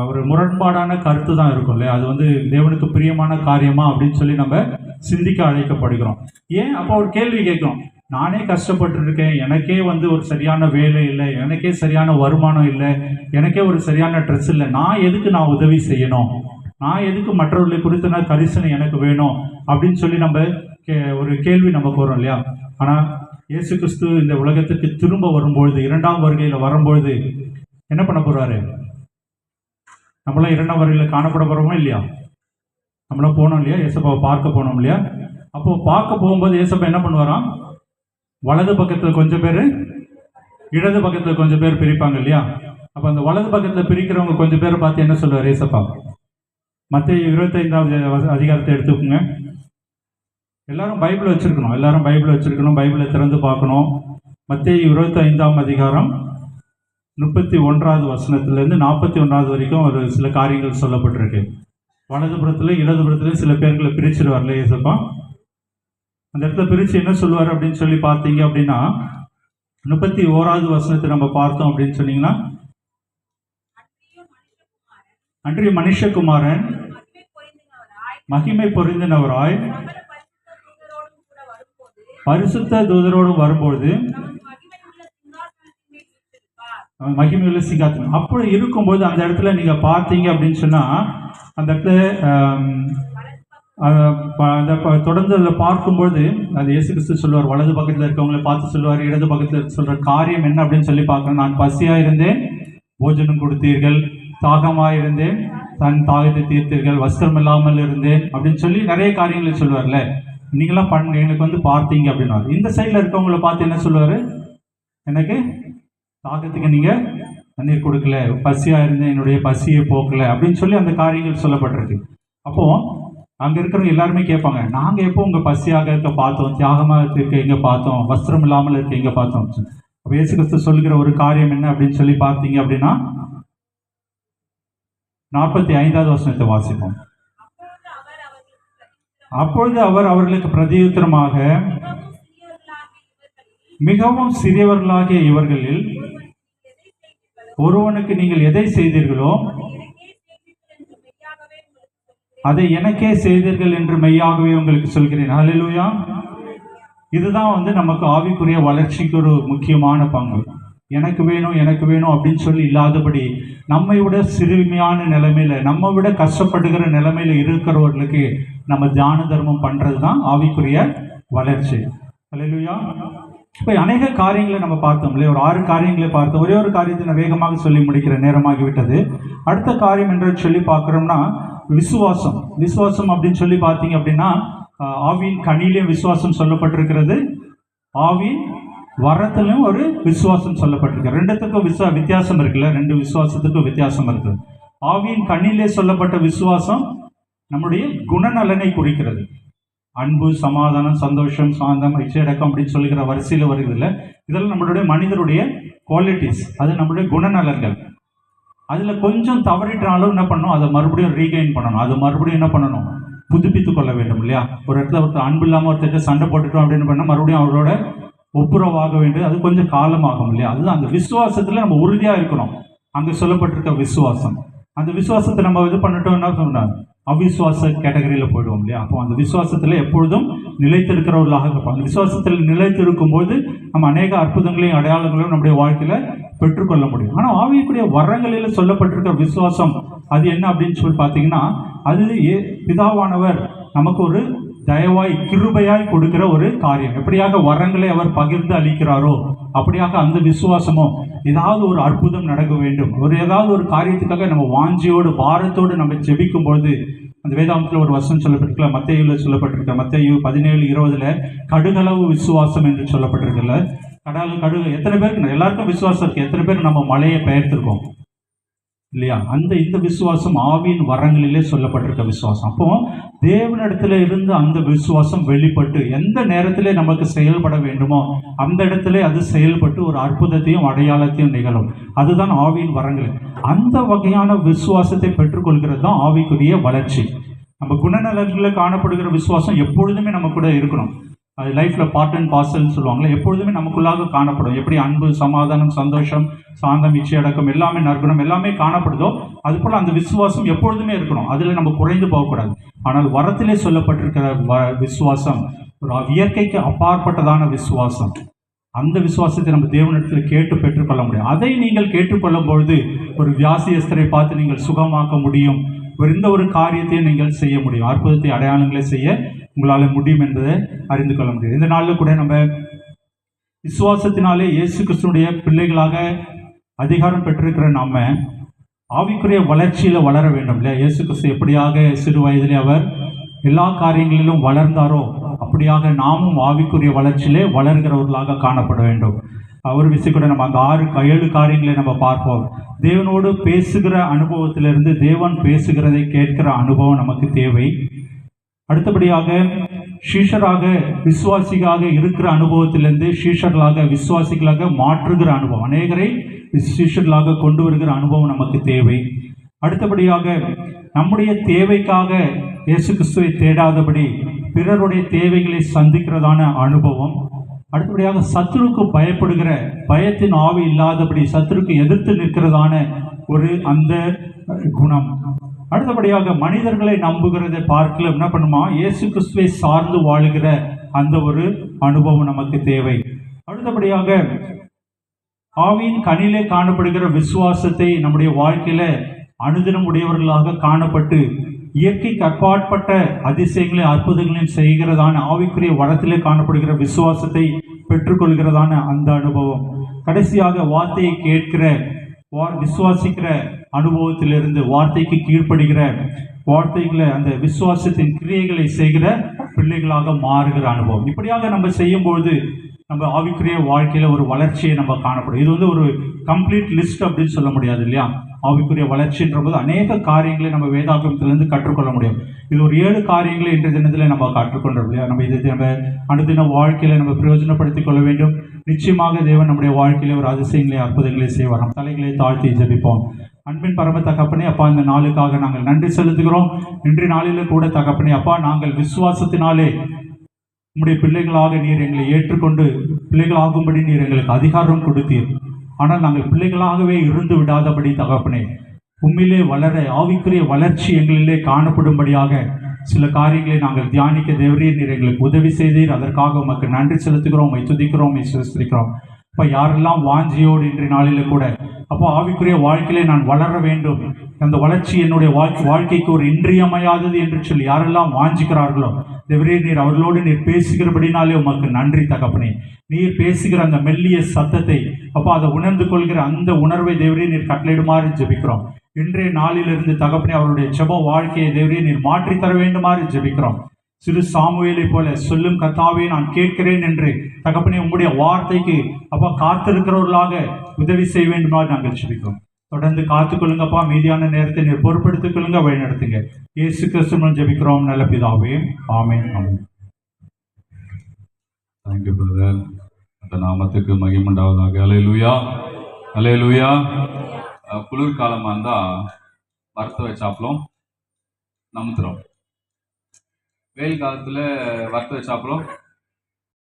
ஒரு முரண்பாடான கருத்து தான் இருக்கும் இல்லையா. அது தேவனுக்கு பிரியமான காரியமா அப்படின்னு சொல்லி நம்ம சிந்திக்க அழைக்கப்படுகிறோம். ஏன் அப்போ ஒரு கேள்வி கேட்கும், நானே கஷ்டப்பட்டு இருக்கேன், எனக்கே ஒரு சரியான வேலை இல்லை, எனக்கே சரியான வருமானம் இல்லை, எனக்கே ஒரு சரியான ட்ரெஸ் இல்லை, நான் எதுக்கு நான் உதவி செய்யணும், நான் எதுக்கு மற்றவர்களை குறித்து நான் கரிசனை எனக்கு வேணும் அப்படின்னு சொல்லி நம்ம ஒரு கேள்வி நமக்கு வரும் இல்லையா. ஆனால் இயேசு கிறிஸ்து இந்த உலகத்துக்கு திரும்ப வரும்பொழுது, 2ஆம் வருகையில் வரும்பொழுது என்ன பண்ண போறாரு? நம்மளாம் 2ஆம் வருகையில் காணப்பட போறோமா இல்லையா? நம்மளாம் போனோம் இல்லையா, ஏசப்பாவை பார்க்க போனோம் இல்லையா. அப்போ பார்க்க போகும்போது ஏசப்பா என்ன பண்ணுவாராம், வலது பக்கத்தில் கொஞ்சம் பேர், இடது பக்கத்தில் கொஞ்சம் பேர் பிரிப்பாங்க இல்லையா. அப்போ அந்த வலது பக்கத்தில் பிரிக்கிறவங்க கொஞ்சம் பேரை பார்த்து என்ன சொல்லுவார் ஏசப்பா? மத்தேயு 25ஆம் அதிகாரத்தை எடுத்துக்கோங்க. எல்லாரும் பைபிள் வச்சிருக்கணும், பைபிளை திறந்து பார்க்கணும். மத்தேயு 25ஆம் அதிகாரம் 31வது வசனத்திலிருந்து 41வது வரைக்கும் ஒரு சில காரியங்கள் சொல்லப்பட்டிருக்கு. வலதுபுறத்தில் இடதுபுறத்தில் சில பேர்களை பிரிச்சிருவார்ல ஏசப்பா. அந்த இடத்துல பிரித்து என்ன சொல்லுவார் அப்படின்னு சொல்லி பார்த்தீங்க அப்படின்னா, 31வது வசனத்தை நம்ம பார்த்தோம் அப்படின்னு சொன்னீங்கன்னா, அன்றைய மனுஷகுமாரன் மகிமை பொருந்தினவராய் பரிசுத்த தூதரோடு வரும்போது மகிமையுள்ள சிங்காசனம் அப்படி இருக்கும்போது அந்த இடத்துல நீங்க பார்த்தீங்க அப்படின்னு சொன்னா, அந்த இடத்துல தொடர்ந்து அதில் பார்க்கும்போது அது இயேசு கிறிஸ்து சொல்லுவார், வலது பக்கத்தில் இருக்கவங்களை பார்த்து சொல்லுவார், இடது பக்கத்தில் சொல்ற காரியம் என்ன அப்படின்னு சொல்லி பார்க்கணும். நான் பசியா இருந்தேன், போஜனம் கொடுத்தீர்கள், தாகமாக இருந்தேன், தன் தாகத்தை தீர்த்தீர்கள், வஸ்திரம் இல்லாமல் இருந்தேன் அப்படின்னு சொல்லி நிறைய காரியங்களை சொல்லுவார்ல. நீங்களாம் எங்களுக்கு பார்த்தீங்க அப்படின்னா, இந்த சைடில் இருக்கவங்கள பார்த்து என்ன சொல்லுவார், எனக்கு தாகத்துக்கு நீங்கள் தண்ணீர் கொடுக்கல, பசியாக இருந்தேன், என்னுடைய பசியை போக்கலை அப்படின்னு சொல்லி அந்த காரியங்கள் சொல்லப்பட்டிருக்கு. அப்போது அங்கே இருக்கிறவங்க எல்லாருமே கேட்பாங்க, நாங்கள் எப்போ உங்கள் பசியாக இருக்க பார்த்தோம், தியாகமாக இருக்க எங்கே பார்த்தோம், வஸ்திரம் இல்லாமல் இருக்க எங்கே பார்த்தோம். அப்போ இயேசு கிறிஸ்து சொல்லுகிற ஒரு காரியம் என்ன அப்படின்னு சொல்லி பார்த்தீங்க அப்படின்னா, 45வது வசனத்தை வாசிப்போம். அப்பொழுது அவர் அவர்களுக்கு பிரதியுத்தரமாக, மிகவும் சிறியவர்களாகிய இவர்களில் ஒருவனுக்கு நீங்கள் எதை செய்தீர்களோ அதை எனக்கே செய்தீர்கள் என்று மெய்யாகவே உங்களுக்கு சொல்கிறேன். ஹல்லேலூயா. இதுதான் நமக்கு ஆவிக்குரிய வளர்ச்சிக்கு ஒரு முக்கியமான பங்கு. எனக்கு வேணும் அப்படின்னு சொல்லி இல்லாதபடி நம்மை விட சிறுமையான நிலைமையில, நம்ம விட கஷ்டப்படுகிற நிலைமையில இருக்கிறவர்களுக்கு நம்ம தியான தர்மம் பண்றது தான் ஆவிக்குரிய வளர்ச்சி. ஹல்லேலூயா. இப்போ அநேக காரியங்களை நம்ம பார்த்தோம் இல்லையா, ஒரு 6 காரியங்களை பார்த்தோம். ஒரே ஒரு காரியத்தை நான் வேகமாக சொல்லி முடிக்கிற நேரமாகிவிட்டது. அடுத்த காரியம் என்று சொல்லி பார்க்குறோம்னா விசுவாசம் அப்படின்னு சொல்லி பார்த்தீங்க அப்படின்னா, ஆவியின் கனியிலே விசுவாசம் சொல்லப்பட்டிருக்கிறது, ஆவியின் வரத்திலும் ஒரு விசுவாசம் சொல்லப்பட்டிருக்கு. ரெண்டுத்துக்கும் வித்தியாசம் இருக்குல்ல, 2 விசுவாசத்துக்கும் வித்தியாசம் இருக்கு. ஆவியின் கண்ணிலே சொல்லப்பட்ட விசுவாசம் நம்முடைய குணநலனை குறிக்கிறது. அன்பு, சமாதானம், சந்தோஷம், சாந்தம், இச்சையடக்கம் அப்படின்னு சொல்லுகிற வரிசையில் வருகிறது இல்லை. இதெல்லாம் நம்மளுடைய மனிதருடைய குவாலிட்டிஸ், அது நம்மளுடைய குணநலன்கள். அதில் கொஞ்சம் தவறிட்டாலும் என்ன பண்ணணும், அதை மறுபடியும் ரீகெயின் பண்ணணும், அது மறுபடியும் என்ன பண்ணணும், புதுப்பித்து கொள்ள வேண்டும் இல்லையா. ஒரு இடத்துல ஒருத்தர் அன்பு இல்லாமல் ஒருத்தர் சண்டை போட்டுட்டோம் அப்படின்னு பண்ணால் மறுபடியும் அவரோட ஒப்புரவாக வேண்டும், அது கொஞ்சம் காலமாகும் இல்லையா. அதுதான் அந்த விசுவாசத்தில் நம்ம உறுதியாக இருக்கணும். அங்கே சொல்லப்பட்டிருக்க விசுவாசம். அந்த விசுவாசத்தை நம்ம இது பண்ணிட்டோம்னா சொன்னாங்க அவிசுவாச கேட்டகரியில் போயிடுவோம் இல்லையா? அப்போ அந்த விசுவாசத்தில் எப்பொழுதும் நிலைத்திருக்கிறவர்களாக இருப்போம். அந்த விசுவாசத்தில் நிலைத்திருக்கும் போது நம்ம அநேக அற்புதங்களையும் அடையாளங்களையும் நம்முடைய வாழ்க்கையில் பெற்றுக்கொள்ள முடியும். ஆனால் ஆவிக்குரிய வரங்களில் சொல்லப்பட்டிருக்கிற விசுவாசம் அது என்ன அப்படின்னு சொல்லி பார்த்தீங்கன்னா, அது பிதாவானவர் நமக்கு ஒரு தயவாய் கிருபையாய் கொடுக்கிற ஒரு காரியம். எப்படியாக வரங்களை அவர் பகிர்ந்து அளிக்கிறாரோ அப்படியாக அந்த விசுவாசமோ ஏதாவது ஒரு அற்புதம் நடக்க வேண்டும், ஏதாவது ஒரு காரியத்துக்காக நம்ம வாஞ்சியோடு பாரத்தோடு நம்ம ஜெபிக்கும் பொழுது, அந்த வேதாந்தத்தில் ஒரு வசனம் சொல்லப்பட்டிருக்கல, மத்தேயுல சொல்லப்பட்டிருக்க, மத்தேயு 17:20 கடுகளவு விசுவாசம் என்று சொல்லப்பட்டிருக்கல. கடுகு எத்தனை பேருக்கு, எல்லாருக்கும் விசுவாசம் இருக்கு. எத்தனை பேர் நம்ம மலையை பெயர்த்திருக்கோம் இல்லையா? இந்த விசுவாசம் ஆவியின் வரங்களிலே சொல்லப்பட்டிருக்க விசுவாசம். அப்போ தேவனிடத்துல இருந்து அந்த விசுவாசம் வெளிப்பட்டு எந்த நேரத்திலே நமக்கு செயல்பட வேண்டுமோ அந்த இடத்துல அது செயல்பட்டு ஒரு அற்புதத்தையும் அடையாளத்தையும் நிகழும். அதுதான் ஆவியின் வரங்கள். அந்த வகையான விசுவாசத்தை பெற்றுக்கொள்கிறது தான் ஆவிக்குரிய வளர்ச்சி. நம்ம குணநலன்களில் காணப்படுகிற விசுவாசம் எப்பொழுதுமே நம்ம கூட இருக்கணும். அது லைஃப்பில் பார்ட் அண்ட் பார்சல்னு சொல்லுவாங்களே, எப்பொழுதுமே நமக்குள்ளாக காணப்படும். எப்படி அன்பு, சமாதானம், சந்தோஷம், சாந்தம், இச்சையடக்கம், எல்லாமே நற்குணம் எல்லாமே காணப்படுதோ அதுபோல் அந்த விசுவாசம் எப்பொழுதுமே இருக்கணும். அதில் நம்ம குறைந்து போகக்கூடாது. ஆனால் வரத்திலே சொல்லப்பட்டிருக்கிற விசுவாசம் ஒரு இயற்கைக்கு அப்பாற்பட்டதான விசுவாசம். அந்த விசுவாசத்தை நம்ம தேவனிடத்தில் கேட்டு பெற்றுக்கொள்ள முடியும். அதை நீங்கள் கேட்டுக்கொள்ளும் பொழுது ஒரு வியாசியஸ்தரை பார்த்து நீங்கள் சுகமாக்க முடியும். எந்த ஒரு காரியத்தையும் நீங்கள் செய்ய முடியும். அற்புதத்தை அடையாளங்களை செய்ய உங்களால் முடியும் என்பதை அறிந்து கொள்ள முடியும். இந்த நாளில் கூட நம்ம விசுவாசத்தினாலே இயேசு கிறிஸ்துடைய பிள்ளைகளாக அதிகாரம் பெற்றிருக்கிற நாம ஆவிக்குரிய வளர்ச்சியில் வளர வேண்டும் இல்லையா? இயேசு கிறிஸ்து எப்படியாக சிறு வயதிலே அவர் எல்லா காரியங்களிலும் வளர்ந்தாரோ அப்படியாக நாமும் ஆவிக்குரிய வளர்ச்சியிலே வளர்கிறவர்களாக காணப்பட வேண்டும். ஒரு விஷயம் கூட நம்ம அந்த 7 காரியங்களை நம்ம பார்ப்போம். தேவனோடு பேசுகிற அனுபவத்திலிருந்து தேவன் பேசுகிறதை கேட்கிற அனுபவம் நமக்கு தேவை. அடுத்தபடியாக சீஷராக விசுவாசிகளாக இருக்கிற அனுபவத்திலிருந்து சீஷர்களாக விசுவாசிகளாக மாற்றுகிற அனுபவம், அநேகரை சீஷர்களாக கொண்டு வருகிற அனுபவம் நமக்கு தேவை. அடுத்தபடியாக நம்முடைய தேவைக்காக இயேசு கிறிஸ்துவை தேடாதபடி பிறருடைய தேவைகளை சந்திக்கிறதான அனுபவம். அடுத்தபடியாக சத்துருக்கு பயப்படுகிற பயத்தின் ஆவி இல்லாதபடி சத்துருக்கு எதிர்த்து நிற்கிறதான ஒரு அந்த குணம். அடுத்தபடியாக மனிதர்களை நம்புகிறதை பார்க்கல என்ன பண்ணுமா, இயேசு கிறிஸ்துவை சார்ந்து வாழுகிற அந்த ஒரு அனுபவம் நமக்கு தேவை. அடுத்தபடியாக ஆவியின் கனிலே காணப்படுகிற விசுவாசத்தை நம்முடைய வாழ்க்கையில அனுதினம் உடையவர்களாக காணப்பட்டு இயற்கைக்கு அப்பாற்பட்ட அதிசயங்களையும் அற்புதங்களையும் செய்கிறதான ஆவிக்குரிய வரத்திலே காணப்படுகிற விசுவாசத்தை பெற்றுக்கொள்கிறதான அந்த அனுபவம். கடைசியாக வார்த்தையை கேட்கிற விசுவாசிக்கிற அனுபவத்திலிருந்து வார்த்தைக்கு கீழ்ப்படுகிற வார்த்தைகளை அந்த விசுவாசத்தின் கிரியைகளை செய்கிற பிள்ளைகளாக மாறுகிற அனுபவம். இப்படியாக நம்ம செய்யும்போது நம்ம ஆவிக்குரிய வாழ்க்கையில ஒரு வளர்ச்சியை நம்ம காணப்படும். இது ஒரு கம்ப்ளீட் லிஸ்ட் அப்படின்னு சொல்ல முடியாது இல்லையா? ஆவிக்குரிய வளர்ச்சின்ற போது அநேக காரியங்களை நம்ம வேதாகமத்திலிருந்து கற்றுக்கொள்ள முடியும். இது ஒரு 7 காரியங்களை இன்றைய தினத்தில் நம்ம கற்றுக்கொண்டோம் இல்லையா? நம்ம இதை நம்ம அனுதின வாழ்க்கையில நம்ம பிரயோஜனப்படுத்திக் கொள்ள வேண்டும். நிச்சயமாக தேவன் நம்முடைய வாழ்க்கையில ஒரு அதிசயங்களை அற்புதங்களை செய்வார். நம் தலைகளை தாழ்த்தி ஜெபிப்போம். அன்பின் பரம தகப்பனே, அப்பா, இந்த நாளுக்காக நாங்கள் நன்றி செலுத்துகிறோம். இன்றைய நாளில கூட தகப்பனே, அப்பா, நாங்கள் விசுவாசத்தினாலே உம்முடைய பிள்ளைகளாக நீர் எங்களை ஏற்றுக்கொண்டு பிள்ளைகளாகும்படி நீர் எங்களுக்கு அதிகாரம் கொடுத்தீர். ஆனால் நாங்கள் பிள்ளைகளாகவே இருந்து விடாதபடி தகப்பனே, உண்மையிலே வளர ஆவிக்குரிய வளர்ச்சி எங்களிலே காணப்படும்படியாக சில காரியங்களை நாங்கள் தியானிக்க தேவரீர் நீர் எங்களுக்கு உதவி செய்தீர். அதற்காக உமக்கு நன்றி செலுத்துகிறோம், உம்மை துதிக்கிறோம், உம்மை சிருஷ்டிக்கிறோம். அப்போ யாரெல்லாம் வாஞ்சியோடு இன்றைய நாளில கூட அப்போ ஆவிக்குரிய வாழ்க்கையிலே நான் வளர வேண்டும், அந்த வளர்ச்சி என்னுடைய வாழ்க்கைக்கு ஒரு இன்றியமையாதது என்று சொல்லி யாரெல்லாம் வாஞ்சிக்கிறார்களோ தேவரே நீர் அவர்களோடு நீர் பேசுகிறபடினாலே உமக்கு நன்றி தகப்பனே. நீர் பேசுகிற அந்த மெல்லிய சத்தத்தை அப்போ அதை உணர்ந்து கொள்கிற அந்த உணர்வை தேவரே நீர் கட்டளையிடுமாறு ஜெபிக்கிறோம். இன்றைய நாளிலிருந்து தகப்பனே அவருடைய ஜெப வாழ்க்கையை தேவரே நீர் மாற்றி தர வேண்டுமாறு ஜெபிக்கிறோம். சிறு சாமுவேலை போல சொல்லும் கர்த்தாவே நான் கேட்கிறேன் என்று தகப்பனே உம்முடைய வார்த்தைக்கு அப்பா காத்திருக்கிறவர்களாக உதவி செய்ய வேண்டுமாறு நாங்கள் ஜெபிக்கிறோம். தொடர்ந்து காத்துக்கொள்ளுங்கப்பா. மீதியான நேரத்தை நீர் பொறுப்படுத்திக் கொள்ளுங்க, வழி நடத்துங்க. இயேசு கிறிஸ்துவின் ஜெபிக்கிறோம் நல்ல பிதாவே, ஆமென், ஆமென். Thank you brother. அந்த நாமத்துக்கு மகிமுண்டாவதாக. அல்லேலூயா, அல்லேலூயா. குளிர்காலமா இருந்தா வறுத்த வச்சாப்பளம் நமுத்துறோம். வெயில் காலத்துல வறுத்த வச்சாப்பளம்